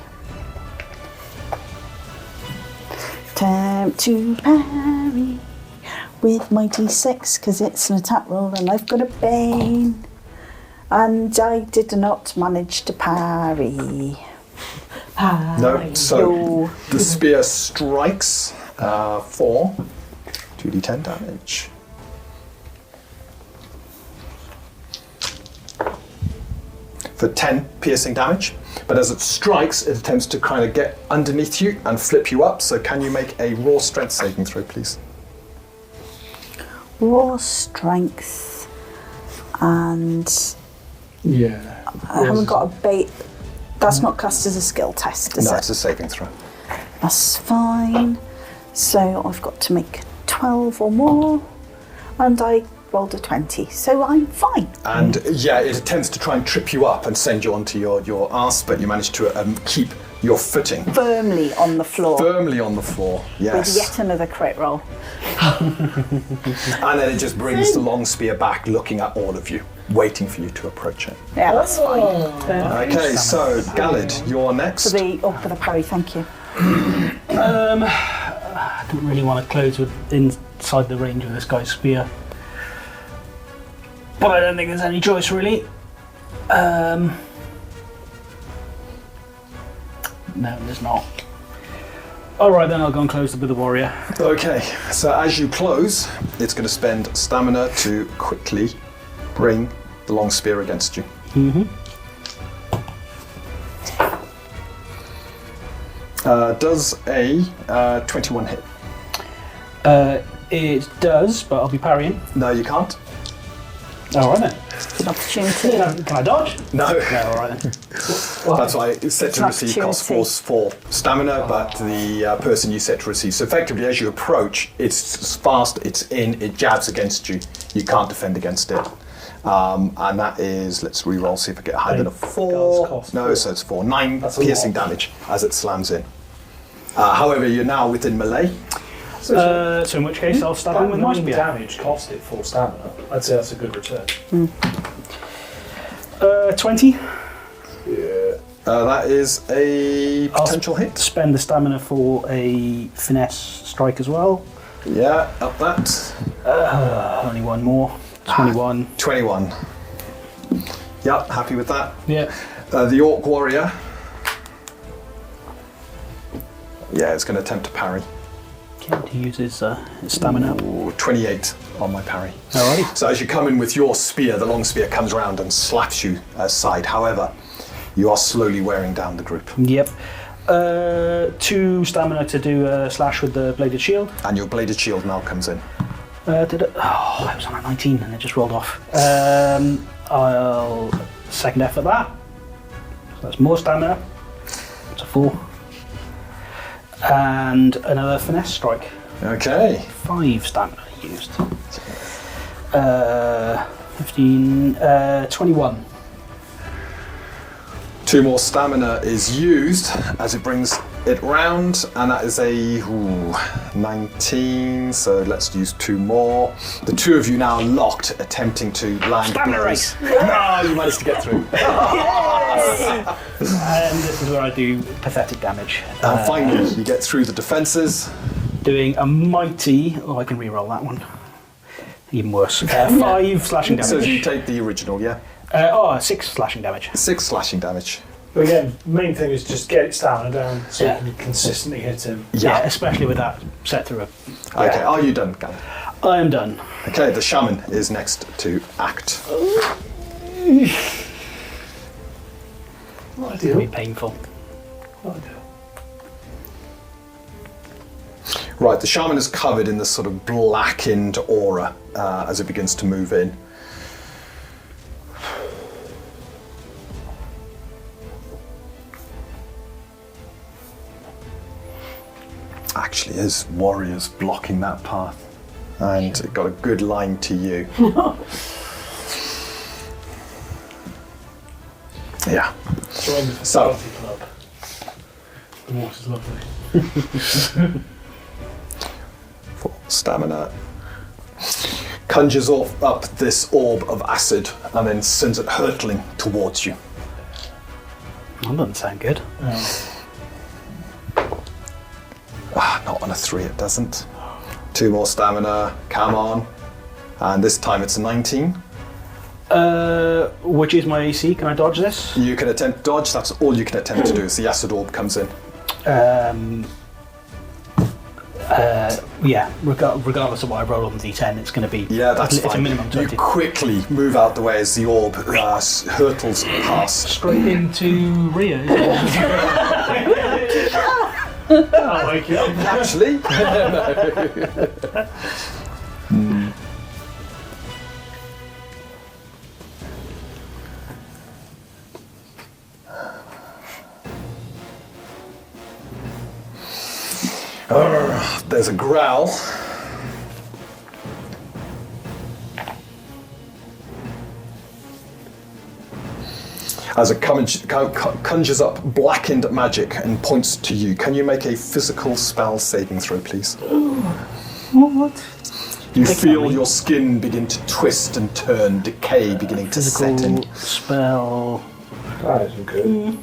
Attempt to parry with my d6 because it's an attack roll and I've got a bane. And I did not manage to parry.
No. So
No.
the spear strikes for 2d10 damage. For 10 piercing damage. But as it strikes, it attempts to kind of get underneath you and flip you up. So can you make a raw strength saving throw, please?
Raw strength. And
Yeah.
I haven't got a bait. That's not classed as a skill test, is
No,
it?
it's a saving throw.
That's fine. So I've got to make 12 or more. And I rolled a 20, so I'm fine.
And yeah, it attempts to try and trip you up and send you onto your arse, but you manage to keep your footing
Firmly on the floor.
firmly on the floor.
With
Yes.
yet another crit roll.
And then it just brings the long spear back, looking at all of you, waiting for you to approach it.
Yeah, that's fine.
Okay, so Galid, you're next.
For the parry, thank you.
I don't really want to close inside the range of this guy's spear. But I don't think there's any choice really. No, there's not. Alright then, I'll go and close with the warrior.
Okay, so as you close, it's going to spend stamina to quickly bring the long spear against you. Does a 21 hit?
It does, but I'll be parrying.
No, you can't.
Alright then.
It's an opportunity.
Can I dodge?
No.
No, alright then.
That's why it's set to
It's an
receive costs
opportunity.
4 stamina, but the person you set to receive. So effectively, as you approach, it's fast, it's in, it jabs against you. You can't defend against it. And that is, let's re-roll, see if I get higher than a 4.
cost
No,
4.
so it's 4. 9
That's a
piercing
lot.
damage as it slams in. However, you're now within melee.
So in which case I'll stab him with my
That
spear.
damage cost it 4 stamina. I'd say that's a good return.
20.
That is a potential hit.
Spend the stamina for a finesse strike as well.
Yeah, up that.
Only one more. 21.
21. Yep, happy with that.
Yeah.
The Orc Warrior. Yeah, it's going to attempt to parry.
Okay, to use his stamina.
Ooh, 28 on my parry.
Alrighty.
So as you come in with your spear, the long spear comes around and slaps you aside. However, you are slowly wearing down the group.
Yep. 2 stamina to do a slash with the bladed shield.
And your bladed shield now comes in.
I was on a 19 and it just rolled off. I'll second effort that. So that's more stamina. It's a 4. And another finesse strike.
Okay.
5 stamina used. 15, 21.
2 more stamina is used as it brings it round, and that is a 19, so let's use 2 more. The 2 of you now locked, attempting to land
Stamina
blows.
race.
No, you managed to get through.
And this is where I do pathetic damage.
And finally, you get through the defences.
Doing a mighty... Oh, I can re-roll that one. Even worse. 5 slashing damage.
So you take the original, yeah?
6 slashing damage.
6 slashing damage.
But again, main thing is just get it stamina down so
Yeah.
you can consistently hit him.
Yeah, especially with that set through.
Okay, are you done, Gavin?
I am done.
Okay, the shaman is next to act.
Not
It's going to be
ideal.
painful.
Not ideal.
Right, the shaman is covered in this sort of blackened aura as it begins to move in. Actually, is warriors blocking that path, and it got a good line to you. Yeah.
Join the
So-
Society Club. The water's lovely.
For stamina. Conjures up this orb of acid and then sends it hurtling towards you.
That doesn't sound good.
Not on a 3, it doesn't. 2 more stamina, come on. And this time it's a 19.
Which is my AC? Can I dodge this?
You can attempt dodge, that's all you can attempt to do as the acid orb comes in.
Yeah, regardless of what I roll on the D10, it's going to be.
Yeah, that's
it's
fine.
a minimum
You
20.
quickly move out the way as the orb hurtles past.
Straight into Rhea.
I like it.
Actually, there's a growl. As it conjures up blackened magic and points to you. Can you make a physical spell saving throw, please?
What?
You
Take
feel
that,
your skin begin to twist and turn, decay beginning to set in.
Physical spell.
That isn't good.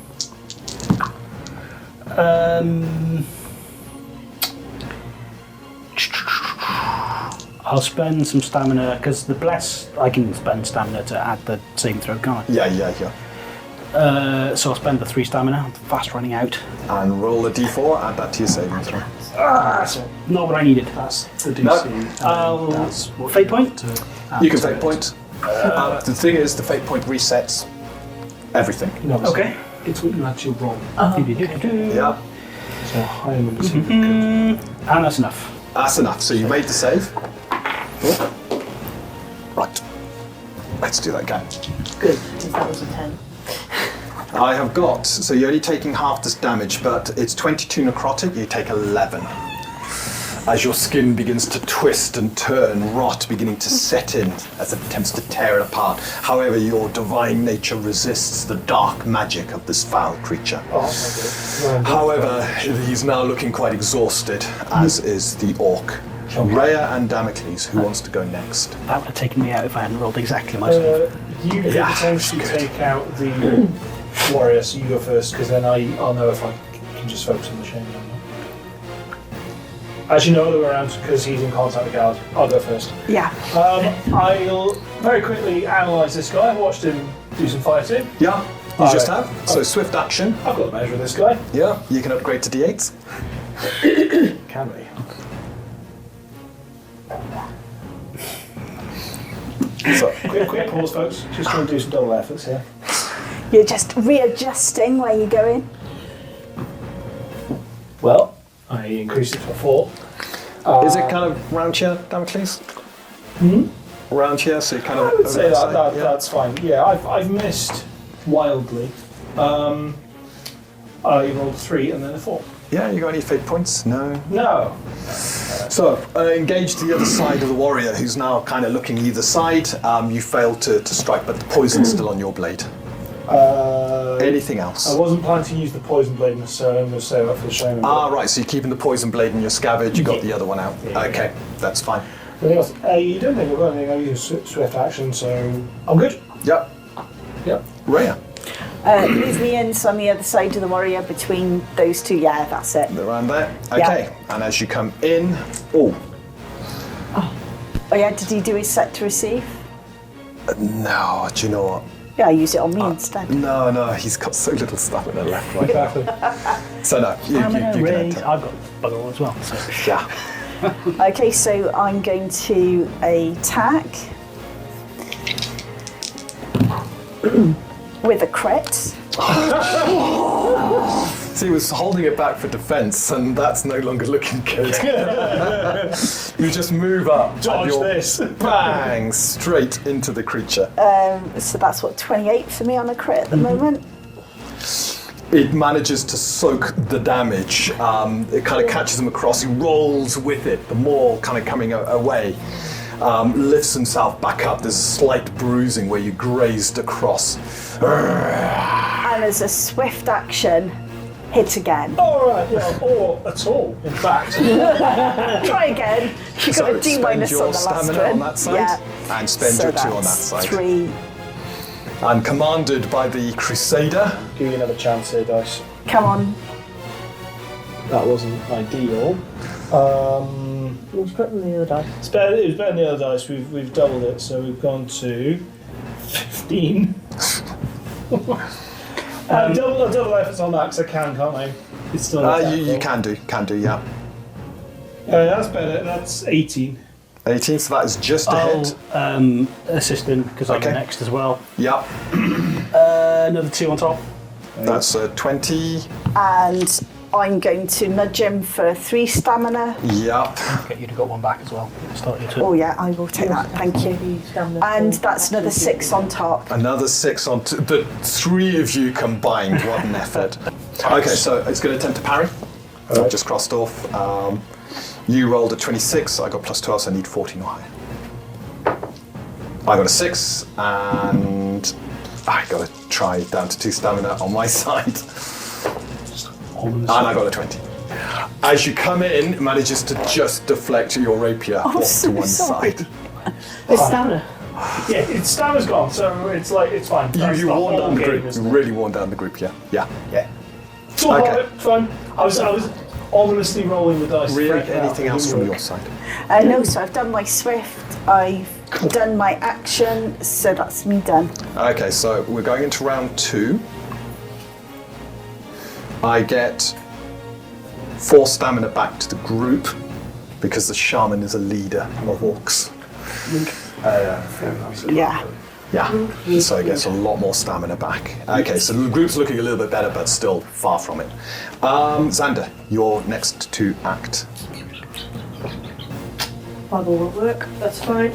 I'll spend some stamina because the bless. I can spend stamina to add the saving throw, can't
Yeah.
I? So I'll spend the 3 stamina. I'm fast running out.
And roll a d4, add that to your saving throw.
That's not what I needed.
That's the DC.
No.
and that's what
Fate
you
point?
want to add
You can
to
fate
it.
point. The thing is, the fate point resets everything.
No, it's
Okay.
not. It's what you actually roll.
Yeah,
So higher numbers seem good.
And that's enough.
that's enough. So you made the save. Oh. Right. Let's do that again.
Good, because that was a 10.
I have got, so you're only taking half this damage, but it's 22 necrotic, you take 11. As your skin begins to twist and turn, rot beginning to set in as it attempts to tear it apart. However, your divine nature resists the dark magic of this foul creature.
Oh, that's not good.
However, he's now looking quite exhausted, as is the orc. Rhea and Damocles, who wants to go next?
That would have taken me out if I hadn't rolled exactly my save.
You could
Yeah,
potentially take out the warrior, so you go first, because then I'll know if I can just focus on the shaman or not. As you know, the way around, because he's in contact with guard, I'll go first.
Yeah.
I'll very quickly analyse this guy. I've watched him do some fighting.
Yeah, you just
Alright.
have. So swift action.
I've got the measure of this guy.
Yeah, you can upgrade to d8s.
Can we?
So,
Quick pause, folks. Just trying to do some double efforts here.
You're just readjusting where you're going.
Well, I increased it to 4.
Is it kind of round here, Damocles? Round here, so you kind of.
I would say
over side,
that
yeah.
that's fine. Yeah, I've missed wildly. I rolled 3 and then a 4.
Yeah, you got any fate points? No.
No.
So, engage the other side of the warrior, who's now kind of looking either side. You failed to strike, but the poison's still on your blade. Anything else?
I wasn't planning to use the poison blade necessarily. I'm going to save that for the shaman.
Ah, right, so you're keeping the poison blade in your scabbard, you got
Yeah.
the other one out.
Yeah.
Okay, that's fine.
Anything else? You don't think I've got anything. I use swift action, so I'm good.
Yep.
Yep.
Rhea,
Move me in, so on the other side of the warrior between those two. Yeah, that's it.
around there. Okay, and as you come in,
Oh yeah, did he do his set to receive?
no, do you know what?
Yeah, I use it on me instead.
No, he's got so little stamina left right now.
Exactly.
So no, you
Stamina,
can
raise.
enter.
I've got bugger all as well. So.
Yeah.
Okay, so I'm going to attack with a crit.
So he was holding it back for defense, and that's no longer looking good. You just move up, and
Dodge
you're
this.
bang, straight into the creature.
So that's what, 28 for me on a crit at the moment.
It manages to soak the damage. It kind of catches him across. He rolls with it, the maul kind of coming away. Lifts himself back up. There's a slight bruising where you grazed across.
And as a swift action, hit again.
Alright, yeah, or at all, in fact.
Try again. You got a D
spend
minus
your
on the last
stamina
one.
on that side,
Yeah.
and spend
So
your 2 on that
that's
side.
3.
And commanded by the Crusader.
Give you another chance here, dice.
Come on.
That wasn't ideal.
It was better than the other die.
It was better than the other dice. We've doubled it, so we've gone to 15. Double efforts on that because I can't I? It's still an attack
You
roll.
can do, yeah.
That's better. That's 18.
18, so that is just a hit.
I'll assist him because I'm
Okay.
next as well.
Yep,
Another 2 on top.
that's 20.
And I'm going to nudge him for 3 stamina.
Yep.
Okay, you'd have got 1 back as well. Start your turn.
Oh yeah, I will take that, thank you. And that's another 6 on top.
Another 6 on the 3 of you combined. What an effort. Okay, so it's going to attempt to parry. I just crossed off. You rolled a 26, I got plus 12, so I need 14 or higher. I got a 6, and I got to try down to 2 stamina on my side. And I got a 20. As you come in, it manages to just deflect your rapier off
so
to one
sorry.
side.
It's stamina.
Yeah, its stamina's gone, so it's like it's fine. That's
You
the
worn
whole
down the
game,
group.
isn't it?
Really worn down the group, yeah. Yeah.
It's all
Okay.
right, fine. I was ominously rolling the dice.
Really,
freaking out.
anything else from your side?
No, so I've done my swift, I've done my action, so that's me done.
Okay, so we're going into round 2. I get 4 stamina back to the group because the shaman is a leader of orcs.
Yeah.
Yeah, so I get a lot more stamina back. Okay, so the group's looking a little bit better, but still far from it. Xander, you're next to act.
Bible won't work. That's fine.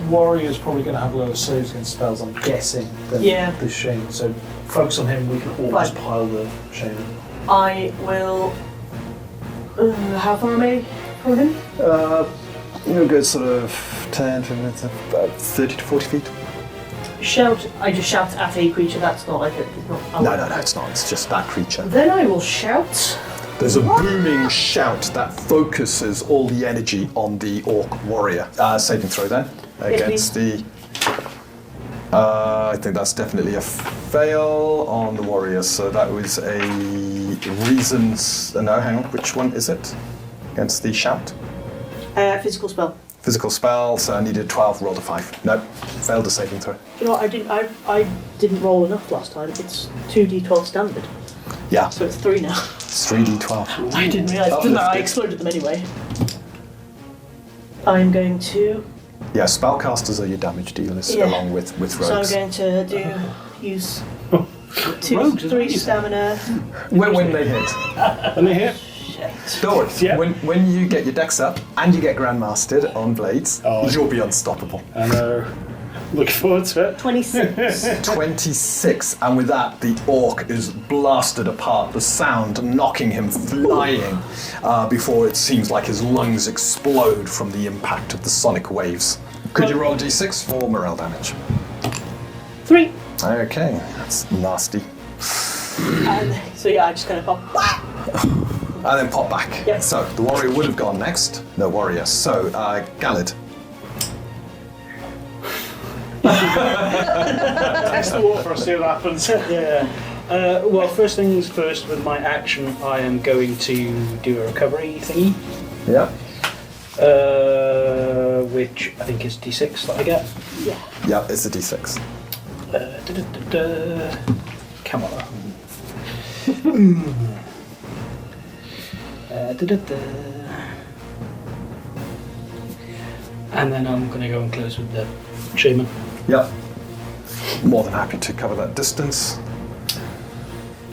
Warrior's probably going to have lower saves against spells, I'm guessing, than
Yeah.
the shaman. So focus on him, we can always
Right.
pile the shaman.
I will. How far am I from him?
You're a good sort of 10, 30 to 40 feet.
Shout. I just shout at a creature. That's not like it. It's not.
No, it's not. It's just that creature.
Then I will shout.
There's a booming shout that focuses all the energy on the orc warrior. Saving throw then against the. I think that's definitely a fail on the warrior. So that was a reasons. No, hang on. Which one is it? Against the shout.
Physical spell.
Physical spell. So I needed 12. Rolled a 5. No, failed the saving throw.
You know what? I didn't roll enough last time. It's 2d12 standard,
Yeah,
so it's 3 now.
it's 3d12.
I didn't realise. Didn't I? I exploded them anyway. I'm going to.
Yeah, spellcasters are your damage dealers
Yeah.
along with
So I'm
rogues.
going to use
Rogues, isn't
3
it?
stamina.
When they hit.
And they hit.
Don't worry.
Yeah.
When you get your dex up and you get Grandmastered on blades, you'll be unstoppable.
I know. Looking forward to it.
26.
26, and with that, the orc is blasted apart, the sound knocking him flying before it seems like his lungs explode from the impact of the sonic waves. Could you roll a d6 for morale damage?
3.
Okay, that's nasty.
And so yeah, I just kind of pop.
And then pop back.
Yep.
So, the warrior would have gone next. No warrior. So, Galad.
Test the water, see what happens.
Yeah. Well, first things first, with my action, I am going to do a recovery thingy,
Yeah.
which I think is d6 that I get.
Yeah.
Yeah, it's a d6.
Come on. And then I'm going to go and close with the shaman.
Yeah. More than happy to cover that distance.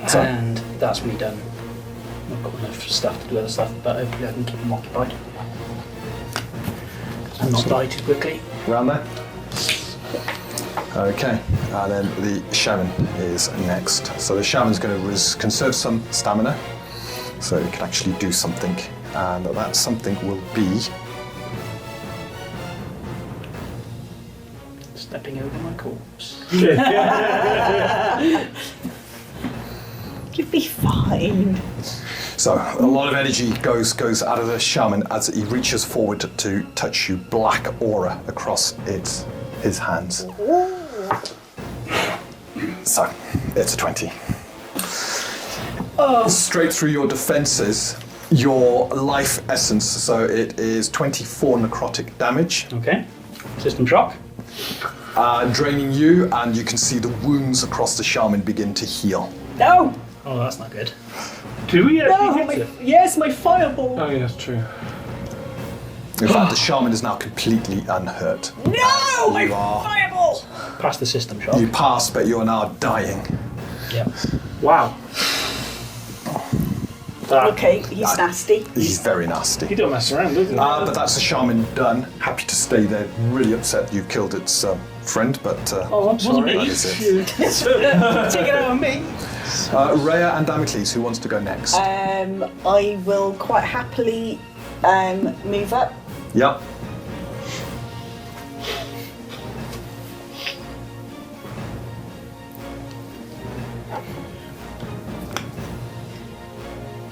So-
And that's me done. I've got enough stuff to do other stuff, but hopefully I can keep them occupied. And not die too quickly.
Around there? Okay, and then the shaman is next. So the shaman's going to conserve some stamina, so he can actually do something, and that something will be
Stepping over my corpse.
You'll be fine.
so a lot of energy goes out of the shaman as he reaches forward to touch you. Black aura across his hands. So it's a 20. Straight through your defenses, your life essence. So it is 24 necrotic damage.
Okay. System shock.
Draining you, and you can see the wounds across the shaman begin to heal.
No!
Oh, that's not good.
Do we
No!
actually hit it?
Yes, my fireball!
Oh, yeah, that's true.
In fact, the shaman is now completely unhurt.
No! My
You are-
fireball!
Past the system shock.
You pass, but you are now dying.
Yeah.
Wow. That,
Okay, he's nasty.
He's very nasty.
He don't mess around, does he?
But that's the shaman done. Happy to stay there. Really upset you've killed its friend, but
Oh, I'm sorry.
that is it.
Take it out of me.
Rhea and Damocles, who wants to go next?
I will quite happily move up.
Yep.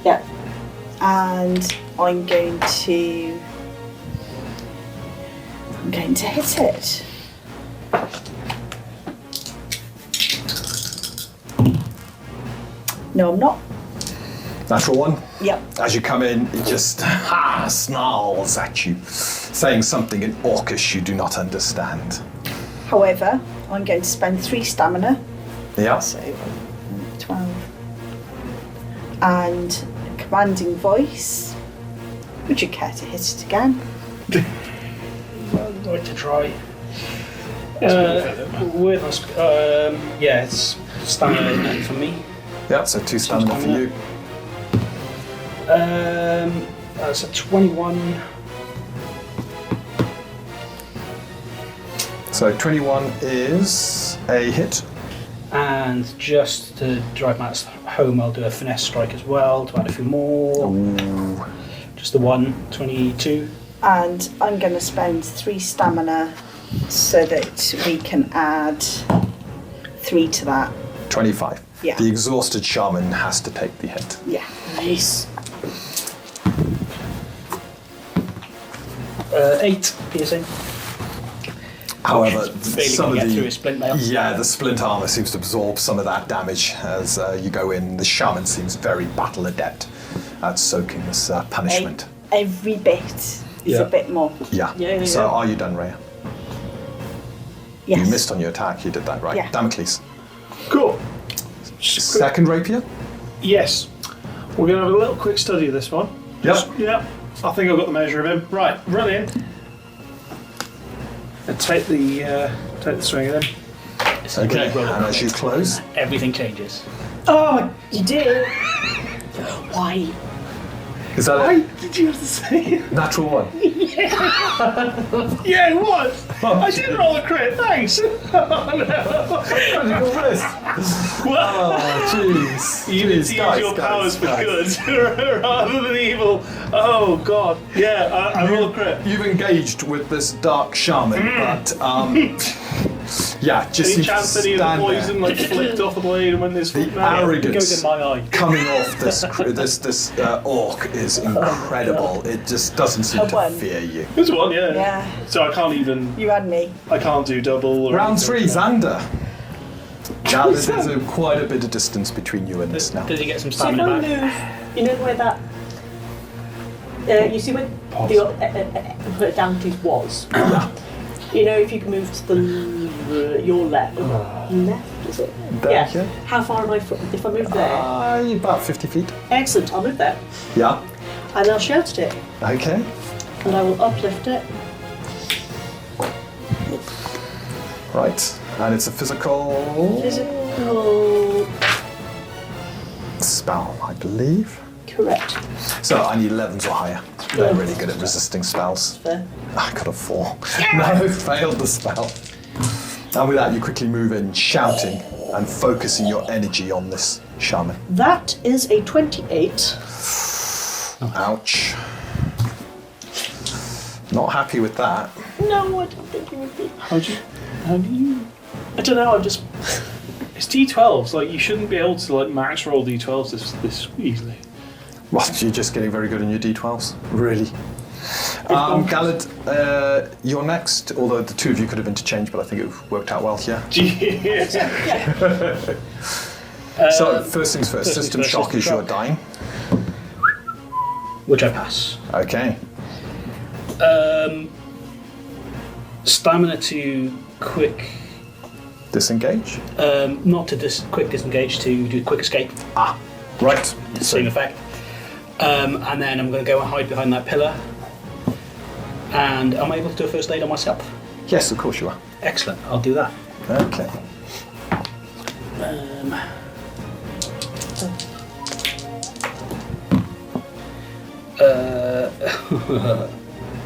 Yep. And I'm going to hit it. No, I'm not.
Natural one.
Yep.
As you come in, it just snarls at you, saying something in Orcish you do not understand.
However, I'm going to spend 3 stamina.
Yeah.
So 12. And commanding voice. Would you care to hit it again?
I'd like to try. Yeah, it's stamina for me.
Yeah, so 2 stamina for you.
That's a 21.
So 21 is a hit.
And just to drive Matt home, I'll do a finesse strike as well to add a few more.
Ooh.
Just the one, 22.
And I'm going to spend 3 stamina so that we can add 3 to that.
25.
Yeah.
The exhausted shaman has to take the hit.
Yeah.
Nice. 8 piercing.
However,
Barely
some
gonna
of
get through
the
his splint mail.
the splint armor seems to absorb some of that damage as you go in. The shaman seems very battle adept at soaking this punishment.
Every bit is
Yeah.
a bit more.
Yeah.
Yeah,
So
yeah.
are you done, Rhea?
Yes.
You missed on your attack. You did that right.
Yeah.
Damocles.
Cool.
Second rapier.
Yes. We're going to have a little quick study of this one.
Yep.
Yep. I think I've got the measure of him. Right, run in. And take the swing of him.
This is a
Okay,
really roller
and as
coaster.
you close,
Everything changes.
Oh, you did. Why?
is that
Why
it?
did you have to say it?
Natural one.
Yeah, it was. I did roll a crit, thanks.
Magical wrist. Oh, jeez.
You need to use your powers for good rather than evil. Oh, God. Yeah, I roll a crit.
You've engaged with this dark shaman, but yeah, just
Any
seems
chance
to
any of the
stand
poison
there.
like flicked off the blade and went this
The
It goes
arrogance
in my eye.
coming off this orc is incredible. It just doesn't seem
A
to
one.
fear you.
This one, yeah.
Yeah.
So I can't even.
You and me.
I can't do double. Or
Round
anything.
3, Xander. Now there's quite a bit of distance between you and this now.
Does he get some
So if
stamina
I
back?
move, you know where that. You see where the Damocles was? You know, if you can move to the your left. Left, is it?
There,
yeah.
yeah.
How far am I from? If I move there.
About 50 feet.
Excellent, I'll move there.
Yeah.
And I'll shout at it.
Okay.
And I will uplift it.
Right. And it's a physical
Physical.
spell, I believe.
Correct.
So I need 11s or higher. They're really good at resisting spells.
There.
I got a 4. No, failed the spell. And with that, you quickly move in, shouting and focusing your energy on this shaman.
That is a 28.
Ouch. Not happy with that.
No, I don't think you would be.
How do you? I don't know. I'm just. It's D12s. Like you shouldn't be able to like max roll D12s this easily.
Well, you're just getting very good on your d12s. Really. Galad, you're next, although the two of you could have interchanged, but I think it worked out well here. So, first things first, system
first,
shock
system
is your
shock.
dying.
Which I pass.
Okay.
Stamina to quick.
Disengage.
Not to quick disengage, to do quick escape.
Ah, right.
Same effect. And then I'm going to go and hide behind that pillar. And am I able to do a first aid on myself?
Yes, of course you are.
Excellent, I'll do that.
Okay.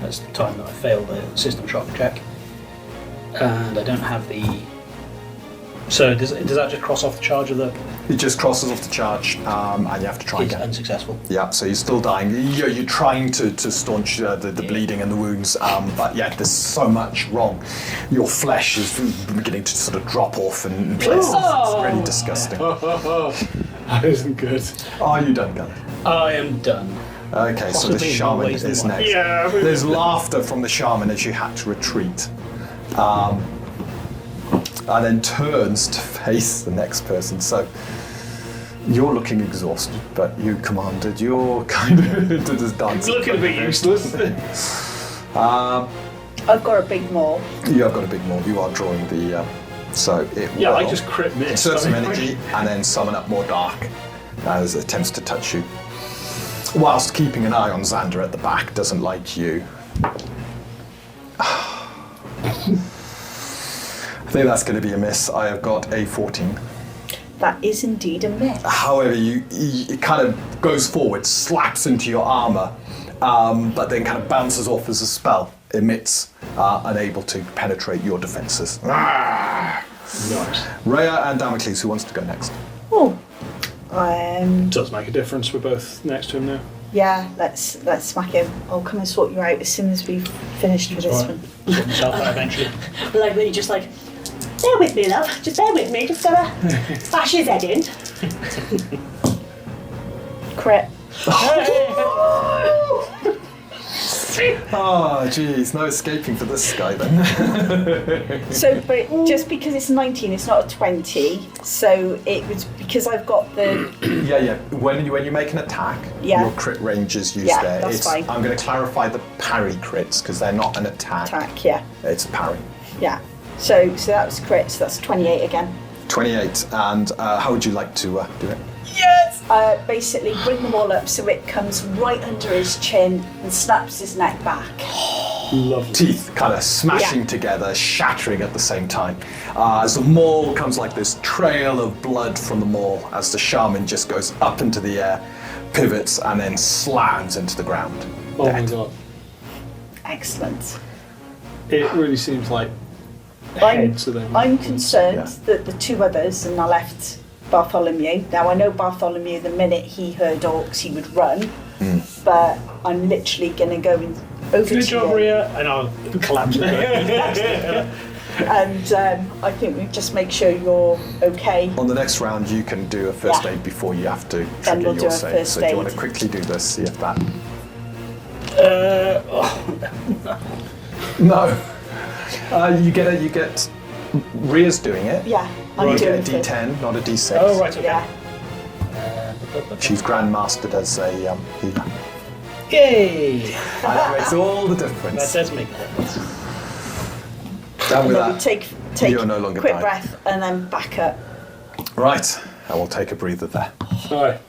That's the time that I failed the system shock check. And I don't have the... So does that just cross off the charge of the...
It just crosses off the charge, and you have to try
It's
again.
unsuccessal.
Yeah, so you're still dying. You're trying to staunch the bleeding and the wounds, but yeah, there's so much wrong. Your flesh is beginning to sort of drop off in places. It's really disgusting.
That isn't good.
Are you done, Gunnar?
I am done.
Okay, so the
Possibly in more
shaman
ways than
is
one.
next.
Yeah.
There's laughter from the shaman as you had to retreat. And then turns to face the next person. So you're looking exhausted, but you commanded. You're kind of into this dance.
It's looking a bit useless.
I've got a big maul.
You have got a big maul. You are drawing the. So it
Yeah,
will
I just crit missed.
insert some
I mean,
energy and then summon up more dark as it attempts to touch you. Whilst keeping an eye on Xander at the back, doesn't like you. I think that's going to be a miss. I have got a 14.
That is indeed a miss.
However, it kind of goes forward, slaps into your armour, but then kind of bounces off as a spell emits, unable to penetrate your defences.
Nice.
Rhea and Damocles, who wants to go next?
Oh.
Does make a difference. We're both next to him now.
Yeah, let's smack him. I'll come and sort you out as soon as we've finished with this one.
Sort myself out eventually.
Like that, you just like, bear with me, love. Just bear with me. Just gotta bash his head in.
Crit.
Oh, jeez, no escaping for this guy then.
So, but just because it's 19, it's not a 20. So it was because I've got the.
Yeah. When you make an attack,
Yeah.
your crit range is used
Yeah,
there.
that's fine.
I'm going to clarify the parry crits because they're not an attack.
Attack, yeah.
It's a parry.
Yeah. So that was crit, so that's 28 again.
28. And how would you like to do it?
Basically bring them all up so it comes right under his chin and snaps his neck back.
Lovely.
teeth kind of smashing
Yeah.
together, shattering at the same time. As the maul comes like this trail of blood from the maul, as the shaman just goes up into the air, pivots, and then slams into the ground.
Oh my
Dead.
god.
Excellent.
It really seems like
I'm,
heads of them.
I'm concerned
Yeah.
that the two others, and I left Bartholomew. Now I know Bartholomew, the minute he heard orcs, he would run. But I'm literally going to go over
Good
to
job,
you.
Rhea. And I'll collapse
And I think we just make sure you're okay.
On the next round, you can do a first
Yeah.
aid before you have to
Then
trigger
we'll do
your
a
save.
first
So do you want
aid.
to quickly do this, see if that... No. You get... Rhea's doing it.
Yeah, I'm
You
doing
get a
it.
D10, not a D6.
Oh, right, okay.
Yeah.
She's grandmastered as a healer.
Yay!
That makes all the
That
difference.
does make a difference.
Down with
And then we
that.
take
You're no longer
quick
dying.
breath and then back up.
Right, and we'll take a breather there.
Alright.